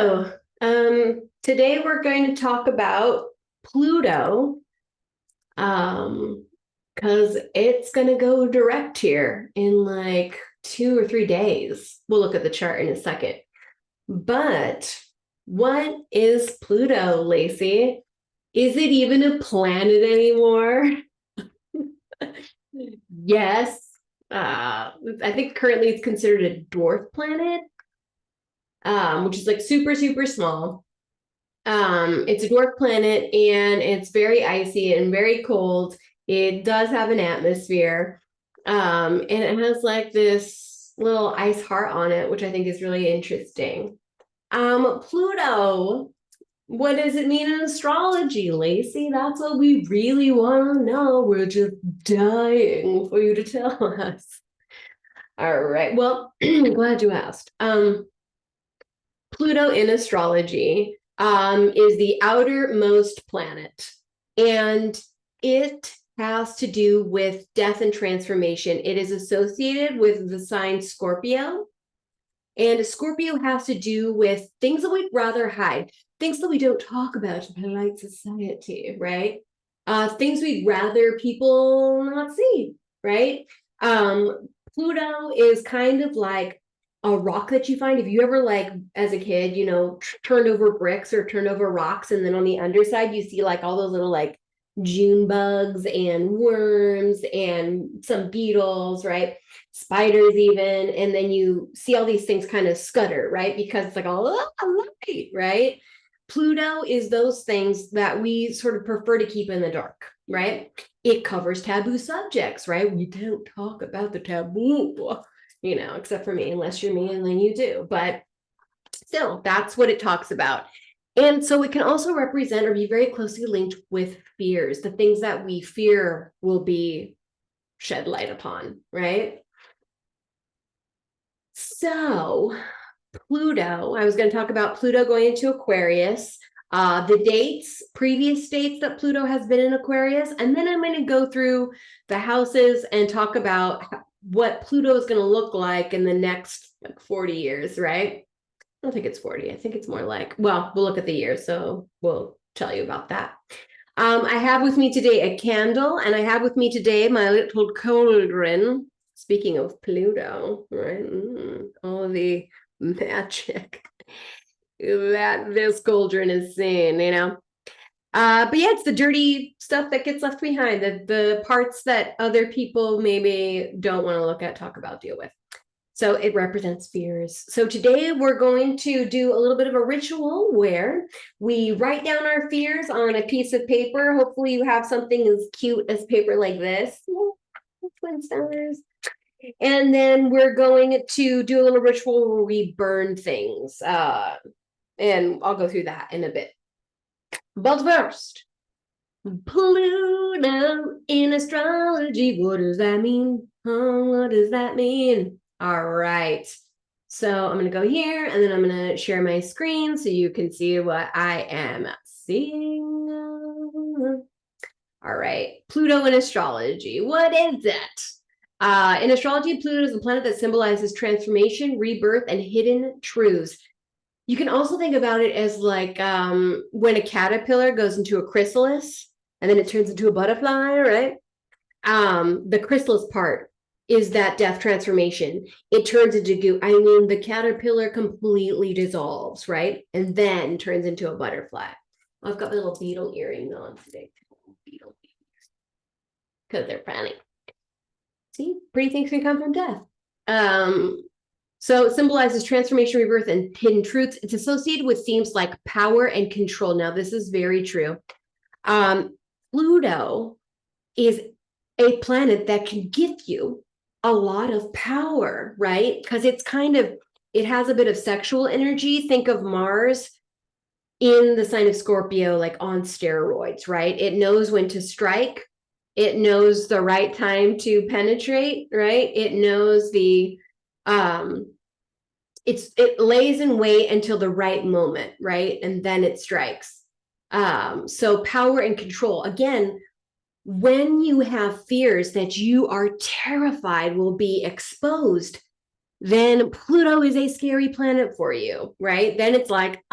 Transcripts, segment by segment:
Hello. Today we're going to talk about Pluto, because it's going to go direct here in like 2 or 3 days. We'll look at the chart in a second. But what is Pluto, Lacey? Is it even a planet anymore? Yes. I think currently it's considered a dwarf planet, which is like super, super small. It's a dwarf planet and it's very icy and very cold. It does have an atmosphere. And it has like this little ice heart on it, which I think is really interesting. Pluto, what does it mean in astrology, Lacey? That's what we really want to know. We're just dying for you to tell us. All right. Well, glad you asked. Pluto in astrology is the outermost planet, and it has to do with death and transformation. It is associated with the sign Scorpio, and Scorpio has to do with things that we'd rather hide, things that we don't talk about in polite society, right? Things we'd rather people not see, right? Pluto is kind of like a rock that you find. If you ever, like, as a kid, turned over bricks or turned over rocks, and then on the underside you see like all those little like June bugs and worms and some beetles, right? Spiders even, and then you see all these things kind of scutter, right? Because it's like, oh, light, right? Pluto is those things that we sort of prefer to keep in the dark, right? It covers taboo subjects, right? We don't talk about the taboo, except for me, unless you're me, and then you do. But still, that's what it talks about. And so it can also represent or be very closely linked with fears. The things that we fear will be shed light upon, right? So Pluto, I was going to talk about Pluto going into Aquarius, previous dates that Pluto has been in Aquarius, and then I'm going to go through the houses and talk about what Pluto is going to look like in the next like 40 years, right? I don't think it's 40. I think it's more like, well, we'll look at the years, so we'll tell you about that. I have with me today a candle, and I have with me today my little cauldron. Speaking of Pluto, right? All the magic that this cauldron is seeing, but yeah, it's the dirty stuff that gets left behind, the parts that other people maybe don't want to look at, talk about, deal with. So it represents fears. So today we're going to do a little bit of a ritual where we write down our fears on a piece of paper. Hopefully you have something as cute as paper like this. Twin stars. And then we're going to do a little ritual where we burn things. And I'll go through that in a bit. But first, Pluto in astrology. What does that mean? What does that mean? All right. So I'm going to go here, and then I'm going to share my screen so you can see what I am seeing. All right. Pluto in astrology. What is it? In astrology, Pluto is a planet that symbolizes transformation, rebirth, and hidden truths. You can also think about it as like when a caterpillar goes into a chrysalis and then it turns into a butterfly, right? The chrysalis part is that death transformation. It turns into goo. I mean, the caterpillar completely dissolves, right? And then turns into a butterfly. I've got my little beetle earrings on today. Beetle earrings. Because they're funny. See, pretty things can come from death. So it symbolizes transformation, rebirth, and hidden truths. It's associated with themes like power and control. Now, this is very true. Pluto is a planet that can give you a lot of power, right? Because it has a bit of sexual energy. Think of Mars in the sign of Scorpio, like on steroids, right? It knows when to strike. It knows the right time to penetrate, right? It knows it lays in wait until the right moment, right? And then it strikes. So power and control. Again, when you have fears that you are terrified will be exposed, then Pluto is a scary planet for you, right? Then it's like,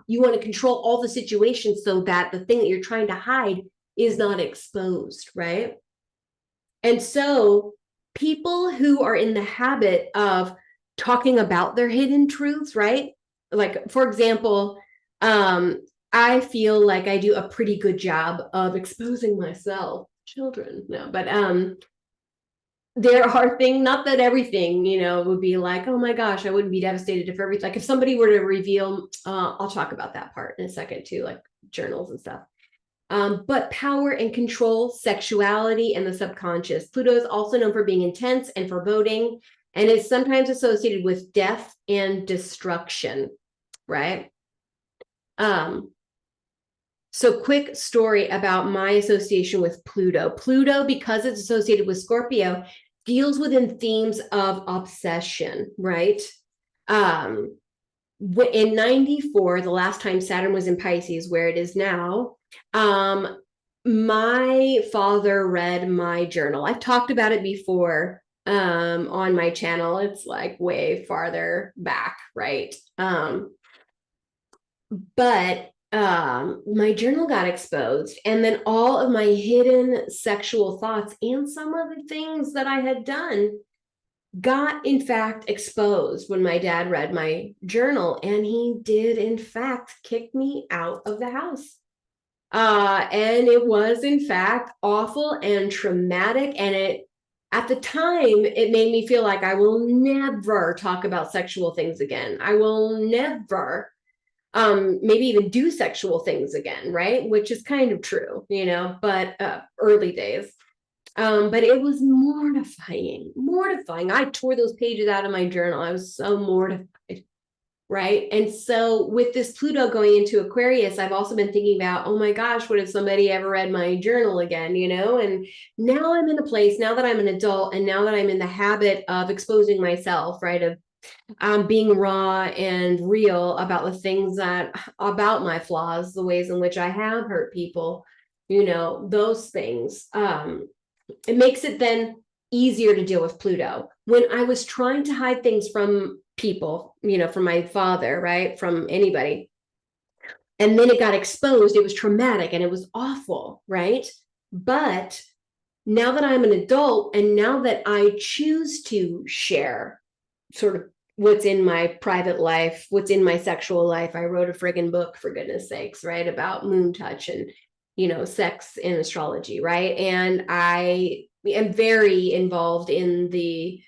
you want to control all the situations so that the thing that you're trying to hide is not exposed, right? And so people who are in the habit of talking about their hidden truths, right? Like, for example, I feel like I do a pretty good job of exposing myself. Children, no, but there are things, not that everything, would be like, oh my gosh, I wouldn't be devastated if everything, like if somebody were to reveal, I'll talk about that part in a second too, like journals and stuff. But power and control, sexuality, and the subconscious. Pluto is also known for being intense and foreboding, and is sometimes associated with death and destruction, right? So quick story about my association with Pluto. Pluto, because it's associated with Scorpio, deals within themes of obsession, right? In 94, the last time Saturn was in Pisces, where it is now, my father read my journal. I've talked about it before on my channel. It's like way farther back, right? But my journal got exposed, and then all of my hidden sexual thoughts and some of the things that I had done got in fact exposed when my dad read my journal, and he did in fact kick me out of the house. And it was in fact awful and traumatic, and it at the time it made me feel like I will never talk about sexual things again. I will never maybe even do sexual things again, right? Which is kind of true, but early days. But it was mortifying. I tore those pages out of my journal. I was so mortified, right? And so with this Pluto going into Aquarius, I've also been thinking about, oh my gosh, what if somebody ever read my journal again, And now I'm in a place, now that I'm an adult, and now that I'm in the habit of exposing myself, right, of being raw and real about the things about my flaws, the ways in which I have hurt people, those things. It makes it then easier to deal with Pluto. When I was trying to hide things from people, from my father, right, from anybody, and then it got exposed, it was traumatic and it was awful, right? But now that I'm an adult, and now that I choose to share sort of what's in my private life, what's in my sexual life, I wrote a friggin' book, for goodness sakes, right, about moon touch and sex and astrology, right? And I am very involved in the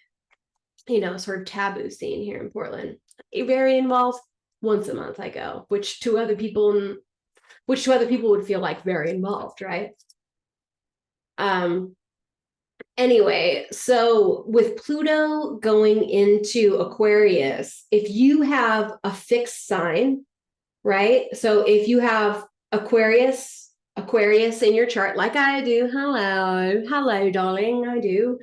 sort of taboo scene here in Portland. Very involved. Once a month I go, which to other people would feel like very involved, right? Anyway, so with Pluto going into Aquarius, if you have a fixed sign, right? So if you have Aquarius in your chart, like I do, hello, darling, I do.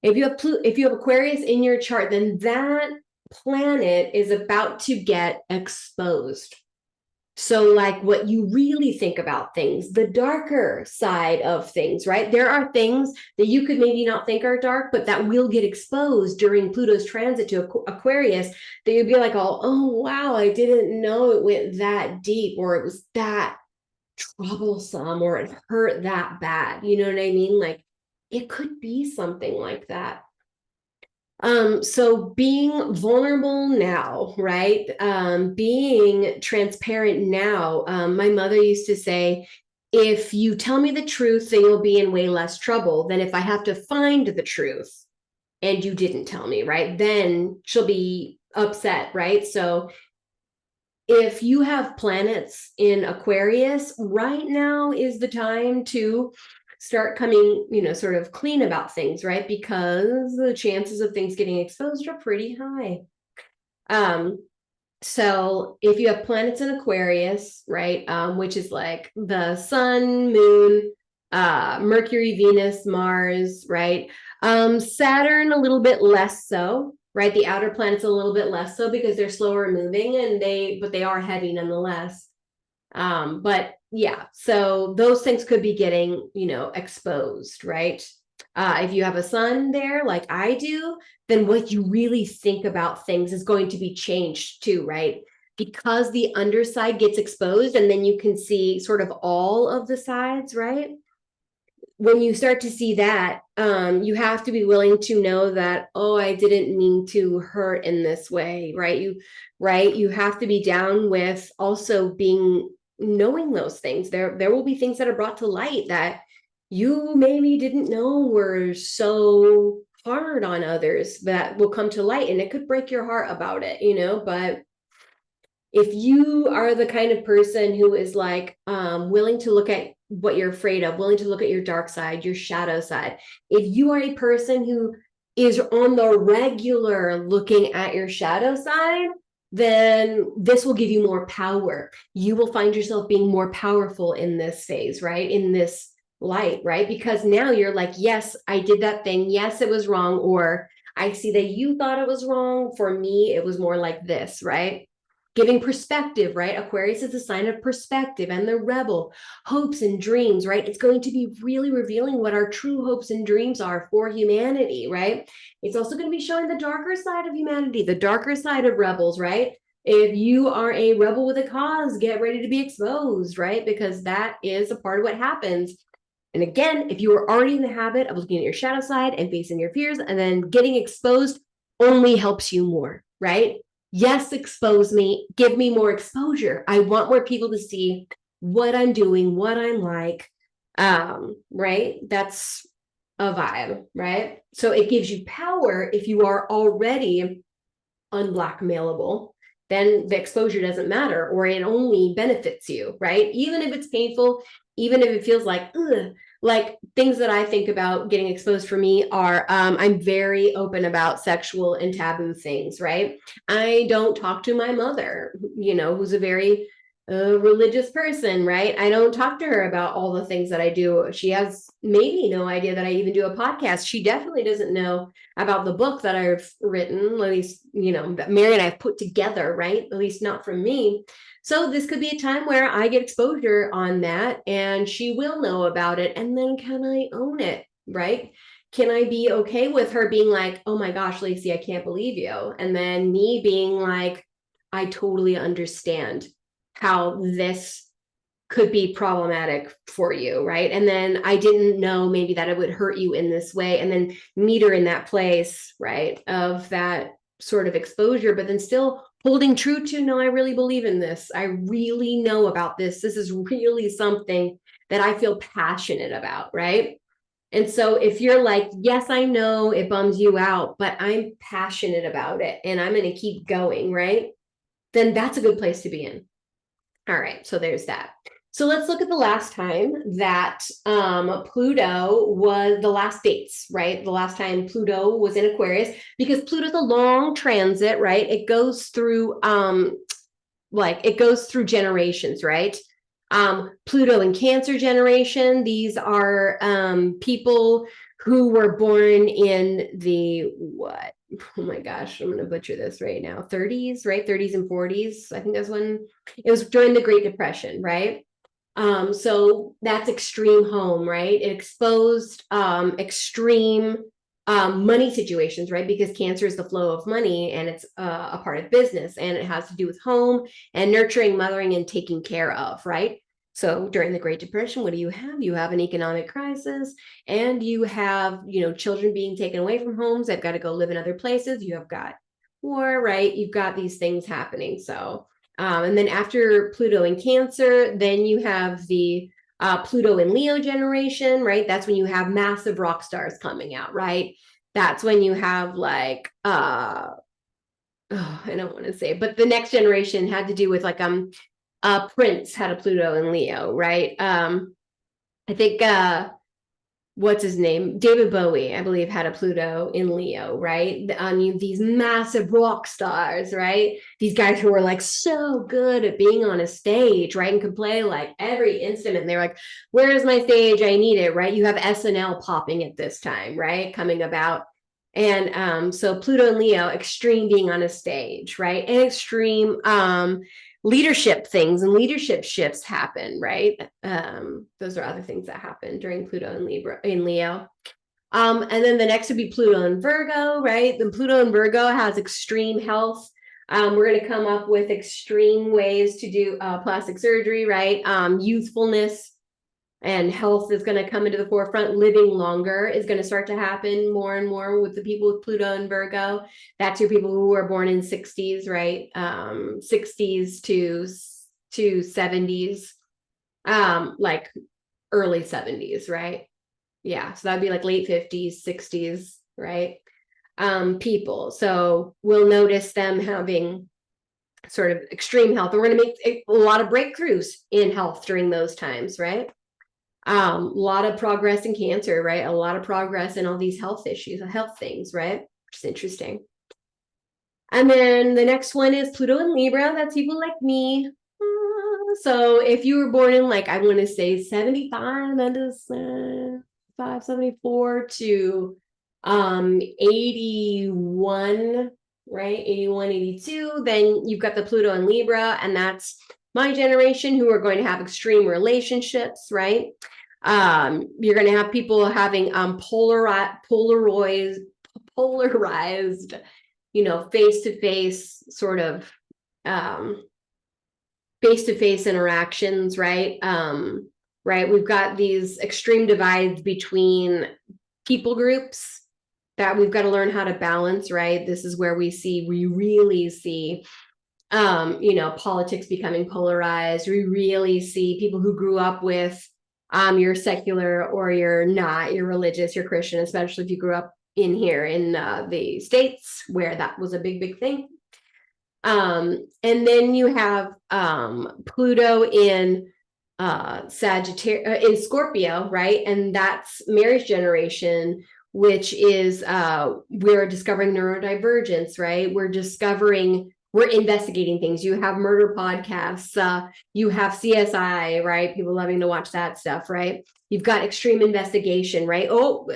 If you have Aquarius in your chart, then that planet is about to get exposed. So like what you really think about things, the darker side of things, right? There are things that you could maybe not think are dark, but that will get exposed during Pluto's transit to Aquarius, that you'd be like, oh wow, I didn't know it went that deep, or it was that troublesome, or it hurt that bad. You know what I mean? Like it could be something like that. So being vulnerable now, right? Being transparent now. My mother used to say, if you tell me the truth, then you'll be in way less trouble than if I have to find the truth and you didn't tell me, right? Then she'll be upset, right? So if you have planets in Aquarius, right now is the time to start coming, sort of clean about things, right? Because the chances of things getting exposed are pretty high. So if you have planets in Aquarius, right, which is like the sun, moon, Mercury, Venus, Mars, right? Saturn a little bit less so, right? The outer planets a little bit less so because they're slower moving, but they are heavy nonetheless. But yeah, so those things could be getting, exposed, right? If you have a sun there, like I do, then what you really think about things is going to be changed too, right? Because the underside gets exposed and then you can see sort of all of the sides, right? When you start to see that, you have to be willing to know that, oh, I didn't mean to hurt in this way, right? You have to be down with also being knowing those things. There will be things that are brought to light that you maybe didn't know were so hard on others that will come to light, and it could break your heart about it, but if you are the kind of person who is like willing to look at what you're afraid of, willing to look at your dark side, your shadow side, if you are a person who is on the regular looking at your shadow side, then this will give you more power. You will find yourself being more powerful in this phase, right? In this light, right? Because now you're like, yes, I did that thing. Yes, it was wrong. Or I see that you thought it was wrong. For me, it was more like this, right? Giving perspective, right? Aquarius is a sign of perspective and the rebel, hopes and dreams, right? It's going to be really revealing what our true hopes and dreams are for humanity, right? It's also going to be showing the darker side of humanity, the darker side of rebels, right? If you are a rebel with a cause, get ready to be exposed, right? Because that is a part of what happens. And again, if you are already in the habit of looking at your shadow side and facing your fears and then getting exposed only helps you more, right? Yes, expose me, give me more exposure. I want more people to see what I'm doing, what I'm like, right? That's a vibe, right? So it gives you power if you are already unblackmailable, then the exposure doesn't matter, or it only benefits you, right? Even if it's painful, even if it feels like, ugh, like things that I think about getting exposed for me are I'm very open about sexual and taboo things, right? I don't talk to my mother, who's a very religious person, right? I don't talk to her about all the things that I do. She has maybe no idea that I even do a podcast. She definitely doesn't know about the book that I've written, at least, that Mary and I have put together, right? At least not from me. So this could be a time where I get exposure on that and she will know about it. And then can I own it, right? Can I be okay with her being like, oh my gosh, Lacey, I can't believe you. And then me being like, I totally understand how this could be problematic for you, right? And then I didn't know maybe that it would hurt you in this way, and then meet her in that place, right, of that sort of exposure, but then still holding true to, no, I really believe in this. I really know about this. This is really something that I feel passionate about, right? And so if you're like, yes, I know it bums you out, but I'm passionate about it and I'm going to keep going, right? Then that's a good place to be in. All right, so there's that. So let's look at the last time that Pluto was the last dates, right? The last time Pluto was in Aquarius, because Pluto's a long transit, right? It goes through it goes through generations, right? Pluto and Cancer generation, these are people who were born in the what? Oh my gosh, I'm gonna butcher this right now. 30s, right? 30s and 40s. I think that's when it was during the Great Depression, right? So that's extreme home, right? It exposed extreme money situations, right? Because Cancer is the flow of money and it's a part of business, and it has to do with home and nurturing, mothering, and taking care of, right? So during the Great Depression, what do you have? You have an economic crisis, and you have, children being taken away from homes. They've got to go live in other places. You have got war, right? You've got these things happening. So and then after Pluto in Cancer, then you have the Pluto in Leo generation, right? That's when you have massive rock stars coming out, right? That's when you have like, I don't want to say, but the next generation had to do with like, Prince had a Pluto in Leo, right? I think, what's his name? David Bowie, I believe, had a Pluto in Leo, right? These massive rock stars, right? These guys who were like so good at being on a stage, right? And could play like every instrument. They're like, where's my stage? I need it, right? You have SNL popping at this time, right? Coming about. And so Pluto and Leo, extreme being on a stage, right? And extreme leadership things and leadership shifts happen, right? Those are other things that happen during Pluto and Leo. And then the next would be Pluto and Virgo, right? Then Pluto and Virgo has extreme health. We're going to come up with extreme ways to do plastic surgery, right? Youthfulness and health is going to come into the forefront. Living longer is going to start to happen more and more with the people with Pluto and Virgo. That's your people who were born in 60s, right? 60s to 70s, like early 70s, right? Yeah, so that'd be like late 50s, 60s, right? People. So we'll notice them having sort of extreme health. We're going to make a lot of breakthroughs in health during those times, right? A lot of progress in cancer, right? A lot of progress in all these health issues, health things, right? Which is interesting. And then the next one is Pluto and Libra. That's people like me. So if you were born in, like, I want to say 75, that is 574 to 81, right? 81, 82. Then you've got the Pluto and Libra, and that's my generation who are going to have extreme relationships, right? You're going to have people having polarized, face-to-face sort of face-to-face interactions, right? Right. We've got these extreme divides between people groups that we've got to learn how to balance, right? This is where we really see politics becoming polarized. We really see people who grew up with you're secular or you're not, you're religious, you're Christian, especially if you grew up in here in the States where that was a big thing. And then you have Pluto in Sagittarius, in Scorpio, right? And that's Mary's generation, which is we're discovering neurodivergence, right? We're investigating things. You have murder podcasts, you have CSI, right? People loving to watch that stuff, right? You've got extreme investigation, right?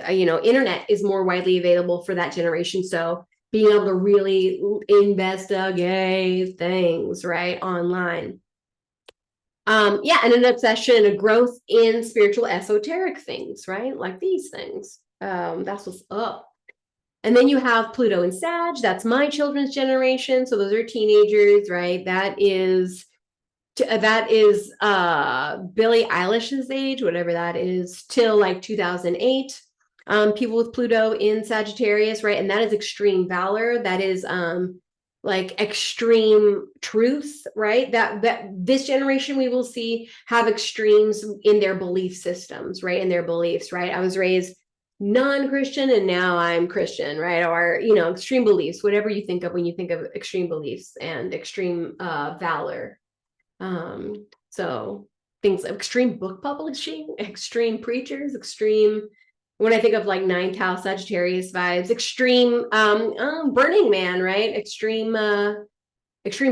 Internet is more widely available for that generation. So being able to really investigate things, right, online. And an obsession, a growth in spiritual esoteric things, right? Like these things. That's what's up. And then you have Pluto and Sag. That's my children's generation. So those are teenagers, right? That is Billie Eilish's age, whatever that is, till like 2008. People with Pluto in Sagittarius, right? And that is extreme valor. That is like extreme truth, right? That this generation we will see have extremes in their belief systems, right? In their beliefs, right? I was raised non-Christian and now I'm Christian, right? Or, extreme beliefs, whatever you think of when you think of extreme beliefs and extreme valor. So things like extreme book publishing, extreme preachers, extreme, when I think of like ninth house Sagittarius vibes, extreme Burning Man, right? Extreme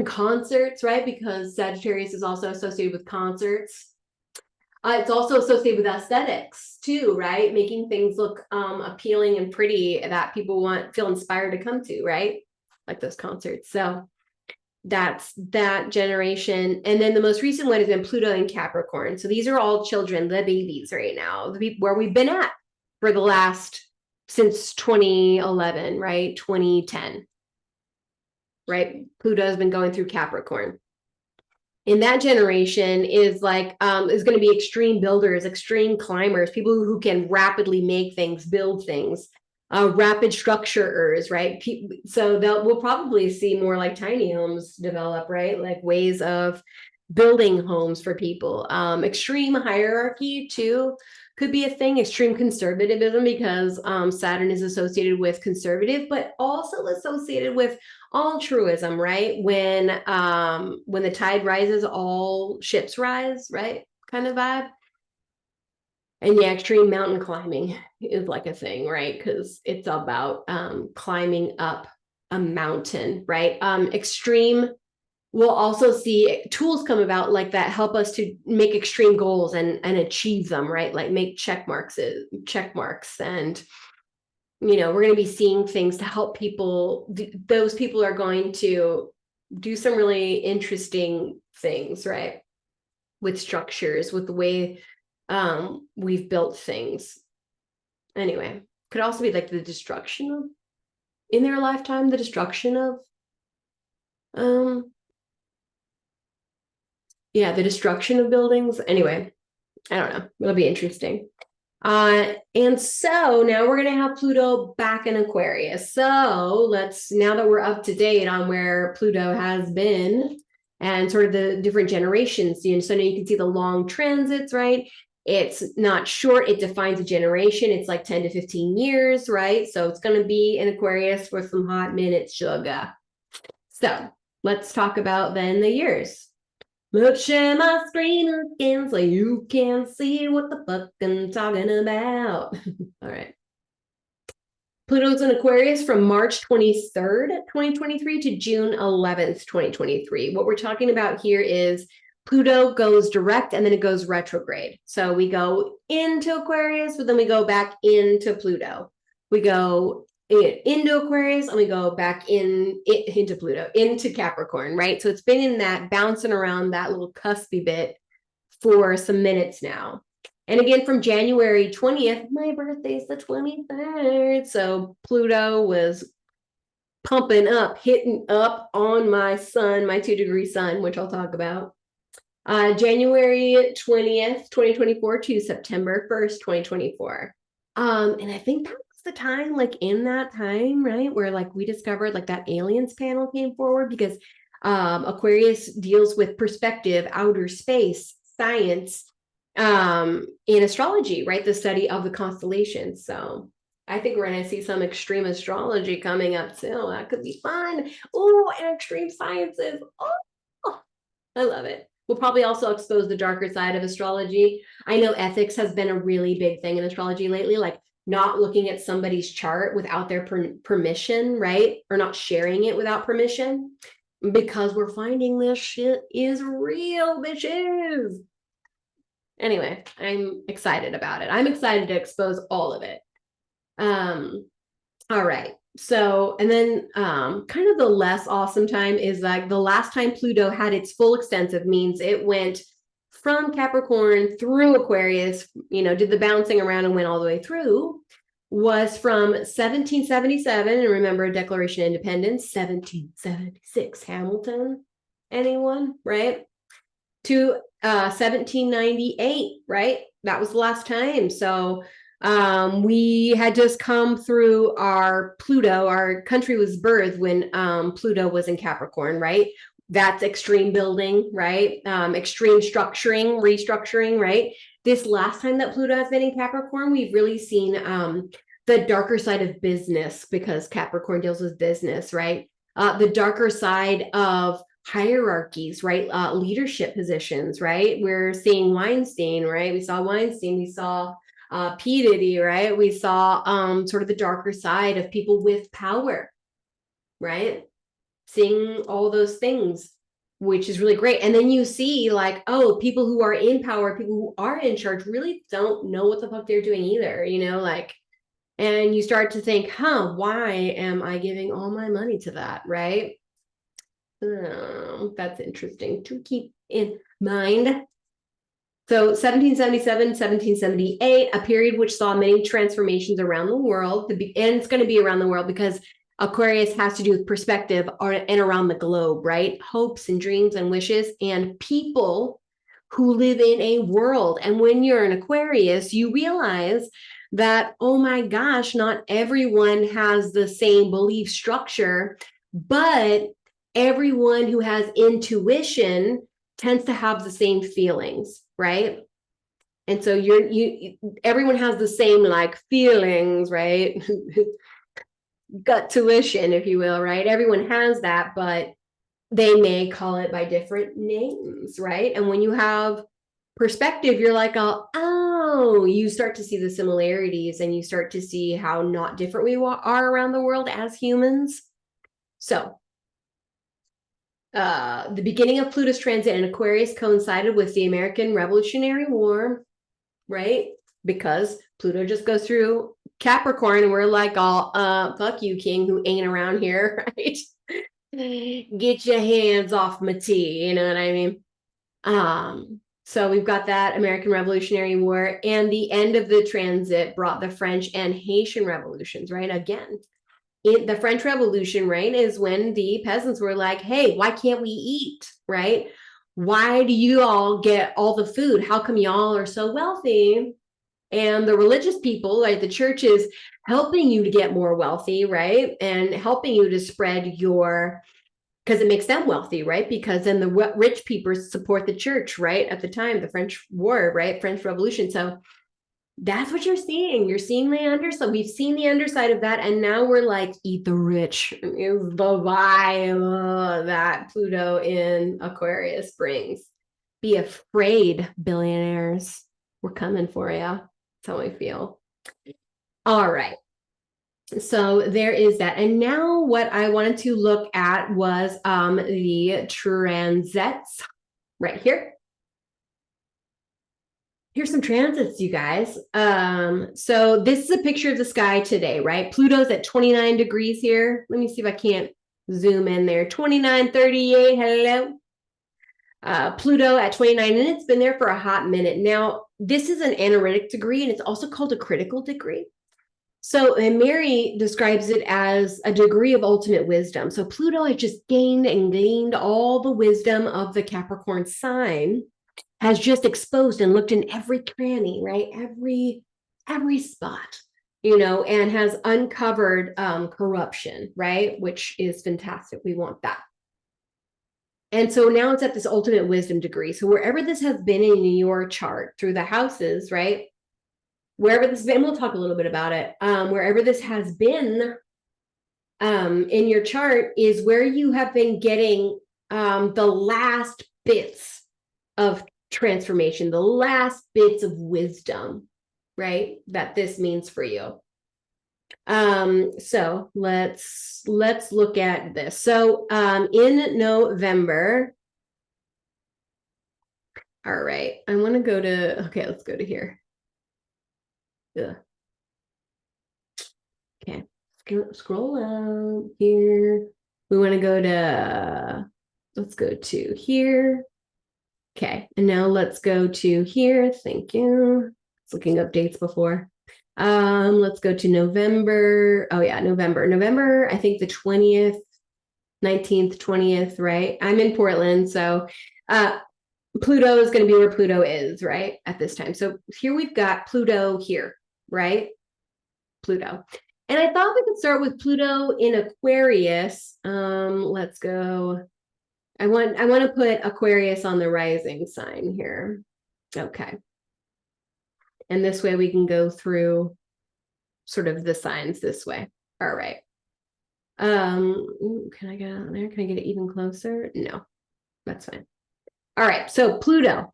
concerts, right? Because Sagittarius is also associated with concerts. It's also associated with aesthetics too, right? Making things look appealing and pretty that people feel inspired to come to, right? Like those concerts. So that's that generation. And then the most recent one has been Pluto and Capricorn. So these are all children, the babies right now, where we've been at for the last, since 2011, right? 2010, right? Pluto has been going through Capricorn. In that generation is like, is going to be extreme builders, extreme climbers, people who can rapidly make things, build things. Rapid structurers, right? So we'll probably see more like tiny homes develop, right? Like ways of building homes for people. Extreme hierarchy too could be a thing. Extreme conservatism, because Saturn is associated with conservative, but also associated with altruism, right? When the tide rises, all ships rise, right? Kind of vibe. And yeah, extreme mountain climbing is like a thing, right? Because it's about climbing up a mountain, right? Extreme, we'll also see tools come about like that help us to make extreme goals and achieve them, right? Like make check marks. And, we're going to be seeing things to help people. Those people are going to do some really interesting things, right? With structures, with the way we've built things. Anyway, Could also be like the destruction of, in their lifetime, the destruction of, yeah, the destruction of buildings. Anyway, I don't know. It'll be interesting. And so now we're going to have Pluto back in Aquarius. So now that we're up to date on where Pluto has been and sort of the different generations, so now you can see the long transits, right? It's not short. It defines a generation. It's like 10 to 15 years, right? So it's going to be in Aquarius for some hot minutes, sugar. So let's talk about then the years. Let's share my screen again so you can see what the fuck I'm talking about. All right. Pluto's in Aquarius from March 23rd, 2023 to June 11th, 2023. What we're talking about here is Pluto goes direct and then it goes retrograde. So we go into Aquarius, but then we go back into Pluto. We go into Aquarius and we go back into Pluto, into Capricorn, right? So it's been in that bouncing around that little cuspy bit for some minutes now. And again, from January 20th, my birthday's the 23rd. So Pluto was pumping up, hitting up on my sun, my 2-degree sun, which I'll talk about. January 20th, 2024 to September 1st, 2024. And I think that was the time, like in that time, right, where like we discovered like that aliens panel came forward, because Aquarius deals with perspective, outer space, science, in astrology, right, the study of the constellations. So I think we're going to see some extreme astrology coming up too. That could be fun. Oh, and extreme sciences. Oh, I love it. We'll probably also expose the darker side of astrology. I know ethics has been a really big thing in astrology lately, like not looking at somebody's chart without their permission, right? Or not sharing it without permission, because we're finding this shit is real, bitches. Anyway, I'm excited about it. I'm excited to expose all of it. All right. So, and then kind of the less awesome time is like the last time Pluto had its full extensive, means it went from Capricorn through Aquarius, did the bouncing around and went all the way through, was from 1777. And remember, Declaration of Independence, 1776, Hamilton, anyone, right? To 1798, right? That was the last time. So we had just come through our Pluto. Our country was birthed when Pluto was in Capricorn, right? That's extreme building, right? Extreme structuring, restructuring, right? This last time that Pluto has been in Capricorn, we've really seen the darker side of business, because Capricorn deals with business, right? The darker side of hierarchies, right? Leadership positions, right? We're seeing Weinstein, right? We saw Weinstein, we saw P. Diddy, right? We saw sort of the darker side of people with power, right? Seeing all those things, which is really great. And then you see like, oh, people who are in power, people who are in charge really don't know what the fuck they're doing either, like, and you start to think, why am I giving all my money to that, right? That's interesting to keep in mind. So 1777, 1778, a period which saw many transformations around the world, and it's going to be around the world because Aquarius has to do with perspective and around the globe, right? Hopes and dreams and wishes and people who live in a world. And when you're an Aquarius, you realize that, oh my gosh, not everyone has the same belief structure, but everyone who has intuition tends to have the same feelings, right? And so everyone has the same like feelings, right? Gut tuition, if you will, right? Everyone has that, but they may call it by different names, right? And when you have perspective, you're like, oh, you start to see the similarities and you start to see how not different we are around the world as humans. So the beginning of Pluto's transit in Aquarius coincided with the American Revolutionary War, right? Because Pluto just goes through Capricorn and we're like, fuck you, king, who ain't around here, right? Get your hands off my tea, you know what I mean? So we've got that American Revolutionary War, and the end of the transit brought the French and Haitian revolutions, right? Again, the French Revolution, right, is when the peasants were like, hey, why can't we eat, right? Why do you all get all the food? How come y'all are so wealthy? And the religious people, like the church, is helping you to get more wealthy, right? And helping you to spread your, because it makes them wealthy, right? Because then the rich people support the church, right? At the time, the French War, right? French Revolution. So that's what you're seeing. You're seeing the underside. We've seen the underside of that. And now we're like, eat the rich is the vibe that Pluto in Aquarius brings. Be afraid, billionaires. We're coming for you. That's how I feel. All right. So there is that. And now what I wanted to look at was the transits right here. Here's some transits, you guys. So this is a picture of the sky today, right? Pluto's at 29 degrees here. Let me see if I can't zoom in there. 2938, hello. Pluto at 29, and it's been there for a hot minute. Now, this is an analytic degree, and it's also called a critical degree. So, and Mary describes it as a degree of ultimate wisdom. So Pluto has just gained and gained all the wisdom of the Capricorn sign, has just exposed and looked in every cranny, right? Every spot, and has uncovered corruption, right? Which is fantastic. We want that. And so now it's at this ultimate wisdom degree. So wherever this has been in your chart through the houses, right? Wherever this has been, we'll talk a little bit about it. Wherever this has been in your chart is where you have been getting the last bits of transformation, the last bits of wisdom, right? That this means for you. So let's look at this. So in November, all right, I want to go to, okay, let's go to here. Ugh. Okay, scroll out here. We want to go to, let's go to here. Okay, and now let's go to here. Thank you. I was looking up dates before. Let's go to November. Oh yeah, November, I think the 20th, 19th, 20th, right? I'm in Portland, so Pluto is going to be where Pluto is, right? At this time. So here we've got Pluto here, right? Pluto. And I thought we could start with Pluto in Aquarius. Let's go. I want to put Aquarius on the rising sign here. Okay. And this way we can go through sort of the signs this way. All right. Can I get on there? Can I get it even closer? No, that's fine. All right. So Pluto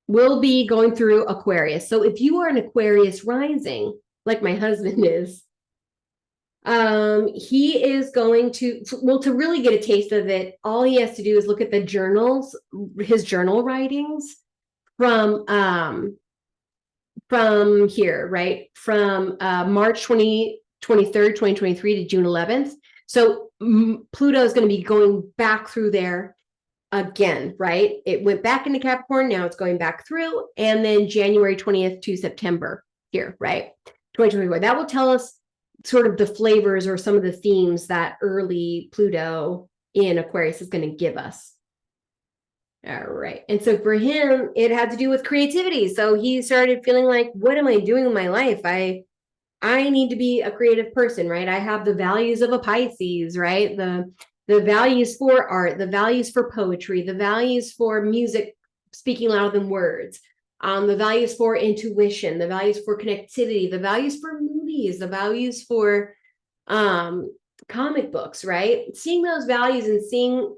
will be going through Aquarius. So if you are an Aquarius rising, like my husband is, he is going to, well, to really get a taste of it, all he has to do is look at the journals, his journal writings from here, right? From March 23rd, 2023 to June 11th. So Pluto is going to be going back through there again, right? It went back into Capricorn, now it's going back through, and then January 20th to September here, right? 2024. That will tell us sort of the flavors or some of the themes that early Pluto in Aquarius is going to give us. All right. And so for him, it had to do with creativity. So he started feeling like, what am I doing in my life? I need to be a creative person, right? I have the values of a Pisces, right? The values for art, the values for poetry, the values for music, speaking louder than words, the values for intuition, the values for connectivity, the values for movies, the values for comic books, right? Seeing those values and seeing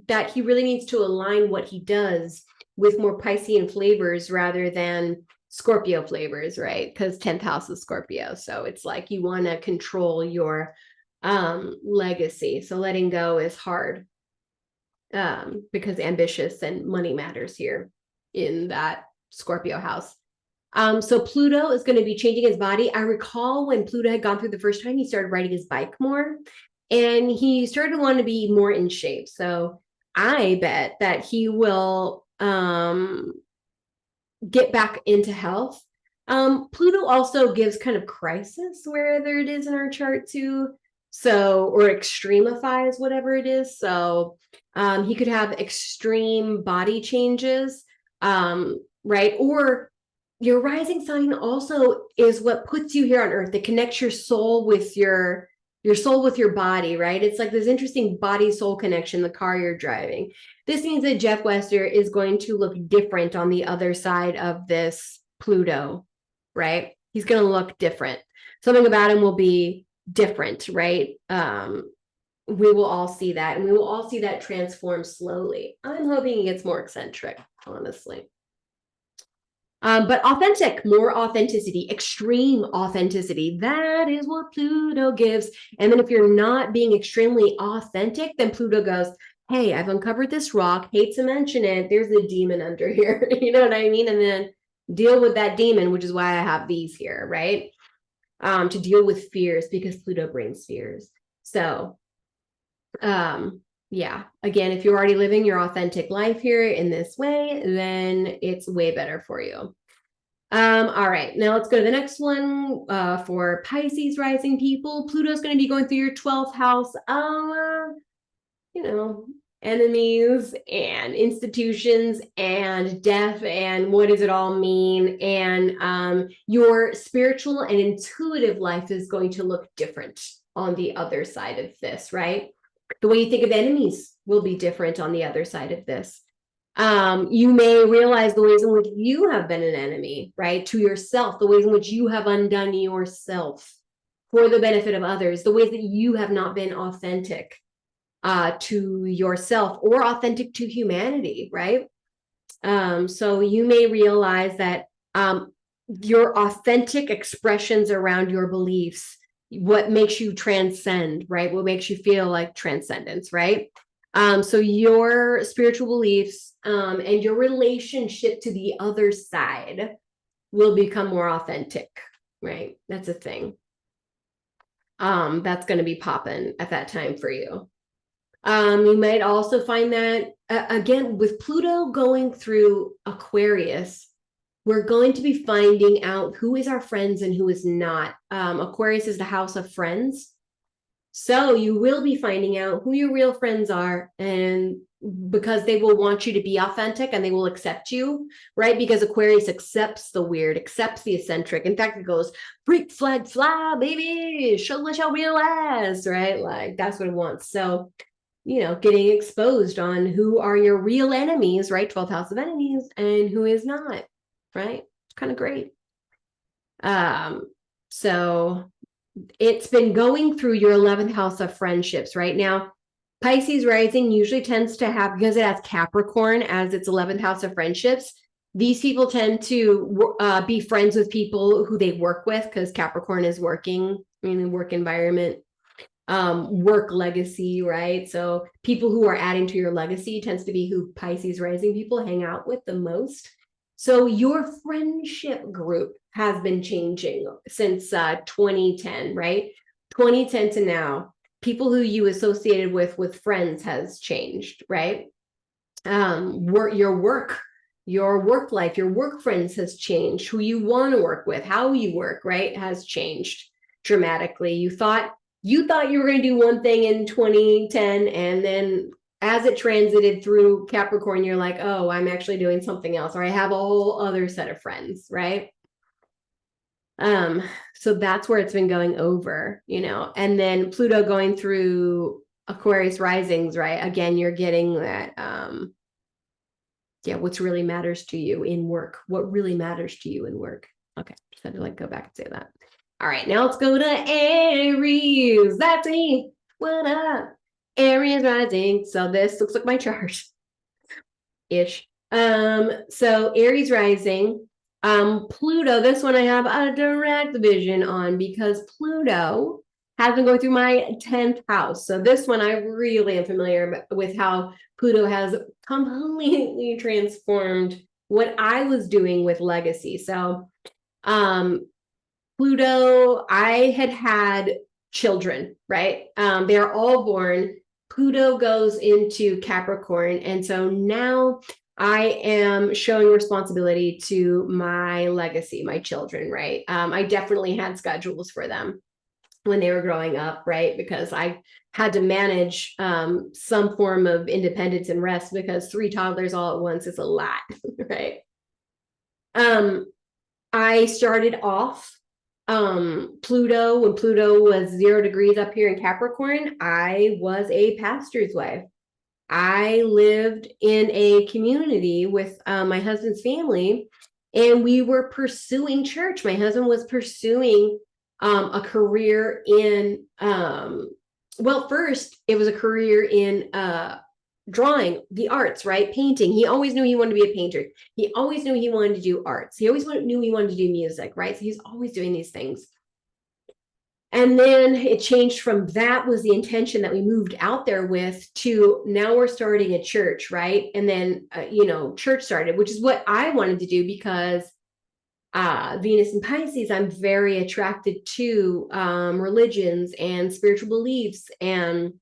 that he really needs to align what he does with more Piscean flavors rather than Scorpio flavors, right? Because 10th house is Scorpio. So it's like you want to control your legacy. So letting go is hard because ambitious and money matters here in that Scorpio house. So Pluto is going to be changing his body. I recall when Pluto had gone through the first time, he started riding his bike more and he started to want to be more in shape. So I bet that he will get back into health. Pluto also gives kind of crisis wherever it is in our chart too. So, or extremifies whatever it is. So he could have extreme body changes, right? Or your rising sign also is what puts you here on earth. It connects your soul with your soul with your body, right? It's like this interesting body soul connection, the car you're driving. This means that Jeff Wester is going to look different on the other side of this Pluto, right? He's going to look different. Something about him will be different, right? We will all see that, and we will all see that transform slowly. I'm hoping he gets more eccentric, honestly. But authentic, more authenticity, extreme authenticity. That is what Pluto gives. And then if you're not being extremely authentic, then Pluto goes, hey, I've uncovered this rock, hate to mention it, there's a demon under here. You know what I mean? And then deal with that demon, which is why I have these here, right? To deal with fears, because Pluto brings fears. So, yeah, again, if you're already living your authentic life here in this way, then it's way better for you. All right, now let's go to the next one. For Pisces rising people, Pluto's going to be going through your 12th house of, enemies and institutions and death and what does it all mean? And your spiritual and intuitive life is going to look different on the other side of this, right? The way you think of enemies will be different on the other side of this. You may realize the ways in which you have been an enemy, right, to yourself, the ways in which you have undone yourself for the benefit of others, the ways that you have not been authentic to yourself or authentic to humanity, right? So you may realize that your authentic expressions around your beliefs, what makes you transcend, right? What makes you feel like transcendence, right? So your spiritual beliefs and your relationship to the other side will become more authentic, right? That's a thing. That's going to be popping at that time for you. You might also find that, again, with Pluto going through Aquarius, we're going to be finding out who is our friends and who is not. Aquarius is the house of friends. So you will be finding out who your real friends are, and because they will want you to be authentic and they will accept you, right? Because Aquarius accepts the weird, accepts the eccentric. In fact, it goes, freak flag fly, baby, show us your real ass, right? Like that's what it wants. So, getting exposed on who are your real enemies, right? 12th house of enemies, and who is not, right? It's kind of great. So it's been going through your 11th house of friendships right now. Pisces rising usually tends to have, because it has Capricorn as its 11th house of friendships, these people tend to be friends with people who they work with, because Capricorn is working in a work environment, work legacy, right? So people who are adding to your legacy tends to be who Pisces rising people hang out with the most. So your friendship group has been changing since 2010, right? 2010 to now, people who you associated with friends has changed, right? Your work life, your work friends has changed. Who you want to work with, how you work, right, has changed dramatically. You thought you were going to do one thing in 2010, and then as it transited through Capricorn, you're like, oh, I'm actually doing something else, or I have a whole other set of friends, right? So that's where it's been going over, and then Pluto going through Aquarius risings, right? Again, you're getting that, what's really matters to you in work, what really matters to you in work. Okay, just had to go back and say that. All right, now let's go to Aries. That's me. What up? Aries rising. So this looks like my chart ish. So Aries rising, Pluto, this one I have a direct vision on because Pluto has been going through my 10th house. So this one I really am familiar with how Pluto has completely transformed what I was doing with legacy. So Pluto, I had children, right? They're all born. Pluto goes into Capricorn. And so now I am showing responsibility to my legacy, my children, right? I definitely had schedules for them when they were growing up, right? Because I had to manage some form of independence and rest, because 3 toddlers all at once is a lot, right? I started off Pluto, when Pluto was 0 degrees up here in Capricorn, I was a pastor's wife. I lived in a community with my husband's family, and we were pursuing church. My husband was pursuing a career in, well, first it was a career in drawing, the arts, right? Painting. He always knew he wanted to be a painter. He always knew he wanted to do arts. He always knew he wanted to do music, right? So he's always doing these things. And then it changed from that was the intention that we moved out there with to now we're starting a church, right? And then, church started, which is what I wanted to do because Venus and Pisces, I'm very attracted to religions and spiritual beliefs and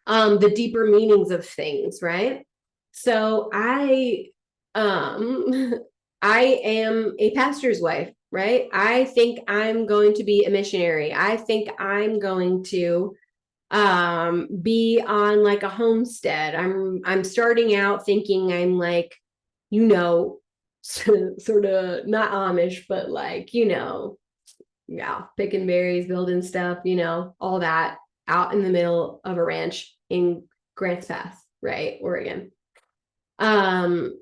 the deeper meanings of things, right? So um, I am a pastor's wife, right? I think I'm going to be a missionary. I think I'm going to be on like a homestead. I'm starting out thinking I'm like, sort of not Amish, but like, yeah, picking berries, building stuff, all that out in the middle of a ranch in Grants Pass, right, Oregon. And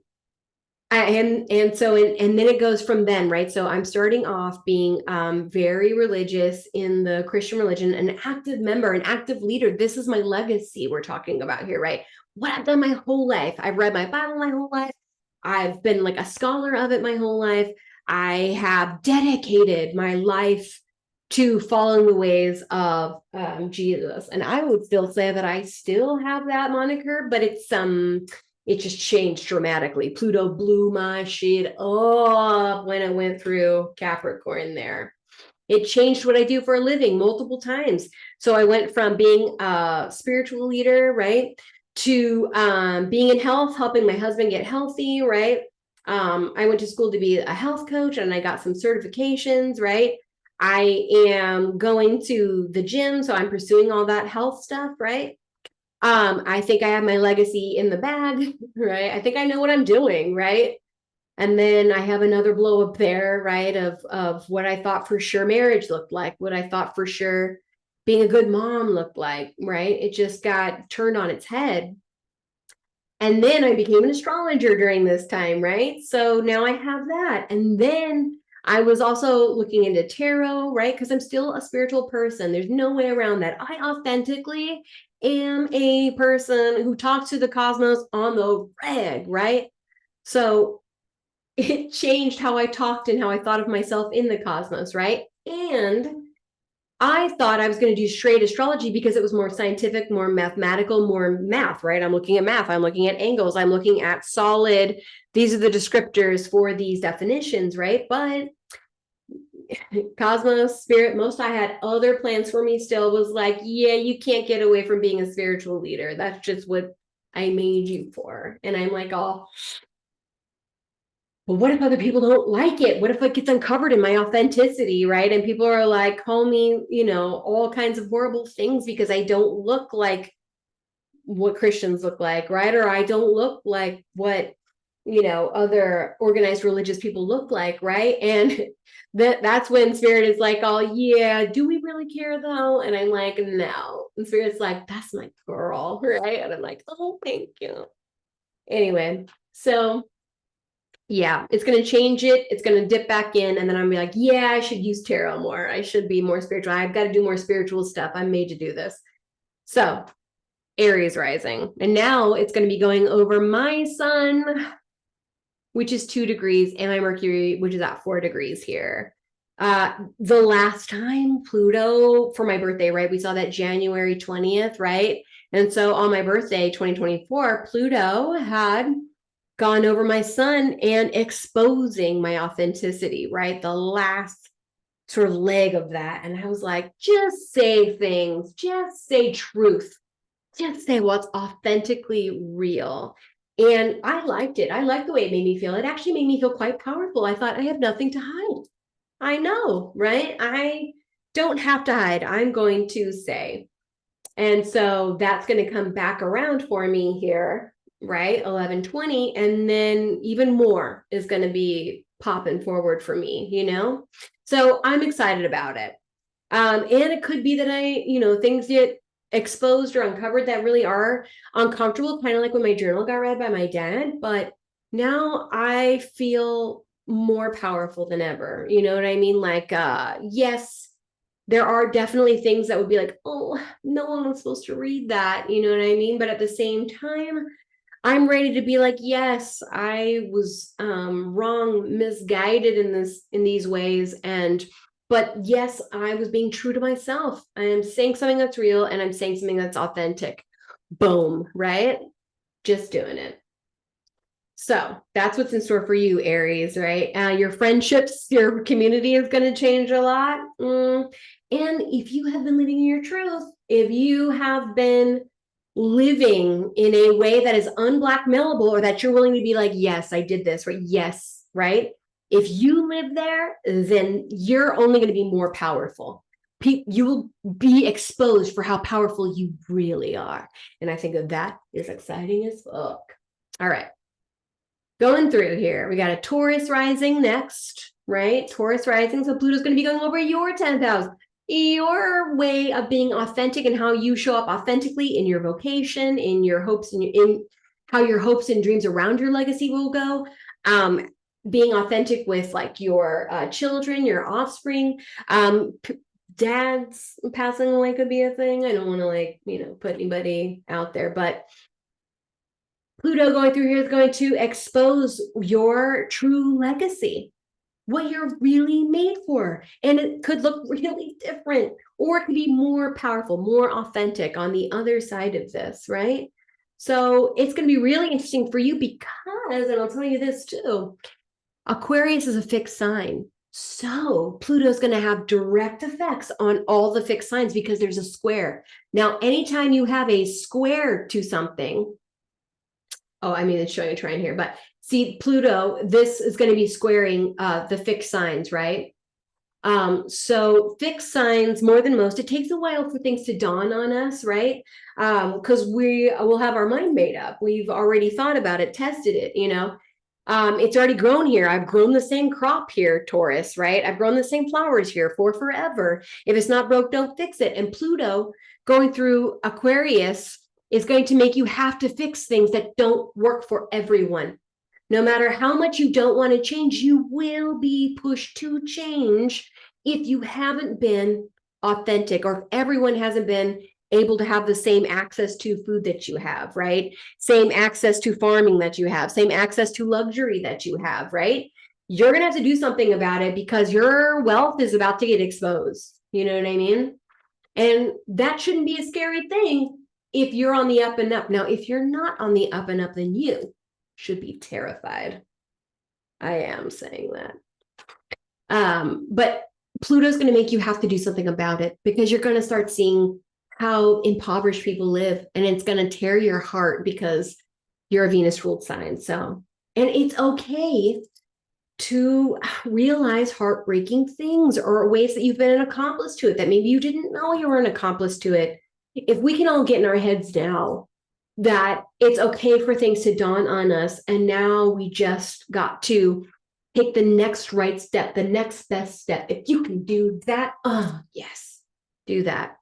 then it goes from then, right? So I'm starting off being very religious in the Christian religion, an active member, an active leader. This is my legacy we're talking about here, right? What I've done my whole life. I've read my Bible my whole life. I've been like a scholar of it my whole life. I have dedicated my life to following the ways of Jesus. And I would still say that I still have that moniker, but it just changed dramatically. Pluto blew my shit up when I went through Capricorn there. It changed what I do for a living multiple times. So I went from being a spiritual leader, right, to being in health, helping my husband get healthy, right? I went to school to be a health coach and I got some certifications, right? I am going to the gym, so I'm pursuing all that health stuff, right? I think I have my legacy in the bag, right? I think I know what I'm doing, right? And then I have another blow up there, right? Of what I thought for sure marriage looked like, what I thought for sure being a good mom looked like, right? It just got turned on its head. And then I became an astrologer during this time, right? So now I have that. And then I was also looking into tarot, right? Because I'm still a spiritual person. There's no way around that. I authentically am a person who talks to the cosmos on the reg, right? So it changed how I talked and how I thought of myself in the cosmos, right? And I thought I was going to do straight astrology because it was more scientific, more mathematical, more math, right? I'm looking at math, I'm looking at angles, I'm looking at solid, these are the descriptors for these definitions, right? But cosmos, spirit, most I had other plans for me still was like, yeah, you can't get away from being a spiritual leader. That's just what I made you for. And I'm like, oh, well, what if other people don't like it? What if it gets uncovered in my authenticity, right? And people are like, call me, all kinds of horrible things because I don't look like what Christians look like, right? Or I don't look like what, other organized religious people look like, right? And that's when Spirit is like, oh, yeah, do we really care though? And I'm like, no. And Spirit's like, that's my girl, right? And I'm like, oh, thank you. Anyway, so yeah, it's going to change it. It's going to dip back in. And then I'm be like, yeah, I should use tarot more. I should be more spiritual. I've got to do more spiritual stuff. I'm made to do this. So Aries rising. And now it's going to be going over my sun, which is 2 degrees, and my Mercury, which is at 4 degrees here. The last time Pluto for my birthday, right? We saw that January 20th, right? And so on my birthday, 2024, Pluto had gone over my sun and exposing my authenticity, right? The last sort of leg of that. And I was like, just say things, just say truth, just say what's authentically real. And I liked it. I liked the way it made me feel. It actually made me feel quite powerful. I thought I have nothing to hide. I know, right? I don't have to hide. I'm going to say. And so that's going to come back around for me here, right? 11:20. And then even more is going to be popping forward for me, you know? So I'm excited about it. And it could be that things get exposed or uncovered that really are uncomfortable, kind of like when my journal got read by my dad. But now I feel more powerful than ever. You know what I mean? Like, yes, there are definitely things that would be like, oh, no one was supposed to read that. You know what I mean? But at the same time, I'm ready to be like, yes, I was wrong, misguided in these ways. But yes, I was being true to myself. I am saying something that's real and I'm saying something that's authentic. Boom, right? Just doing it. So that's what's in store for you, Aries, right? Your friendships, your community is going to change a lot. And if you have been living in your truth, if you have been living in a way that is unblackmailable, or that you're willing to be like, yes, I did this, right? Yes, right? If you live there, then you're only going to be more powerful. You will be exposed for how powerful you really are. And I think that is exciting as fuck. All right. Going through here, we got a Taurus rising next, right? Taurus rising. So Pluto's going to be going over your 10th house. Your way of being authentic and how you show up authentically in your vocation, in your hopes, in how your hopes and dreams around your legacy will go. Being authentic with like your children, your offspring. Dads passing away could be a thing. I don't want to put anybody out there, but Pluto going through here is going to expose your true legacy, what you're really made for. And it could look really different, or it could be more powerful, more authentic on the other side of this, right? So it's going to be really interesting for you because, and I'll tell you this too, Aquarius is a fixed sign. So Pluto's going to have direct effects on all the fixed signs because there's a square. Now, anytime you have a square to something, it's showing a trine here, but see, Pluto, this is going to be squaring the fixed signs, right? So fixed signs, more than most, it takes a while for things to dawn on us, right? Because we will have our mind made up. We've already thought about it, tested it, it's already grown here. I've grown the same crop here, Taurus, right? I've grown the same flowers here for forever. If it's not broke, don't fix it. And Pluto going through Aquarius is going to make you have to fix things that don't work for everyone. No matter how much you don't want to change, you will be pushed to change if you haven't been authentic, or if everyone hasn't been able to have the same access to food that you have, right? Same access to farming that you have, same access to luxury that you have, right? You're going to have to do something about it because your wealth is about to get exposed. You know what I mean? And that shouldn't be a scary thing if you're on the up and up. Now, if you're not on the up and up, then you should be terrified. I am saying that. But Pluto's going to make you have to do something about it because you're going to start seeing how impoverished people live, and it's going to tear your heart because you're a Venus ruled sign. So, and it's okay to realize heartbreaking things or ways that you've been an accomplice to it that maybe you didn't know you were an accomplice to it. If we can all get in our heads now that it's okay for things to dawn on us, and now we just got to take the next right step, the next best step. If you can do that, yes, do that.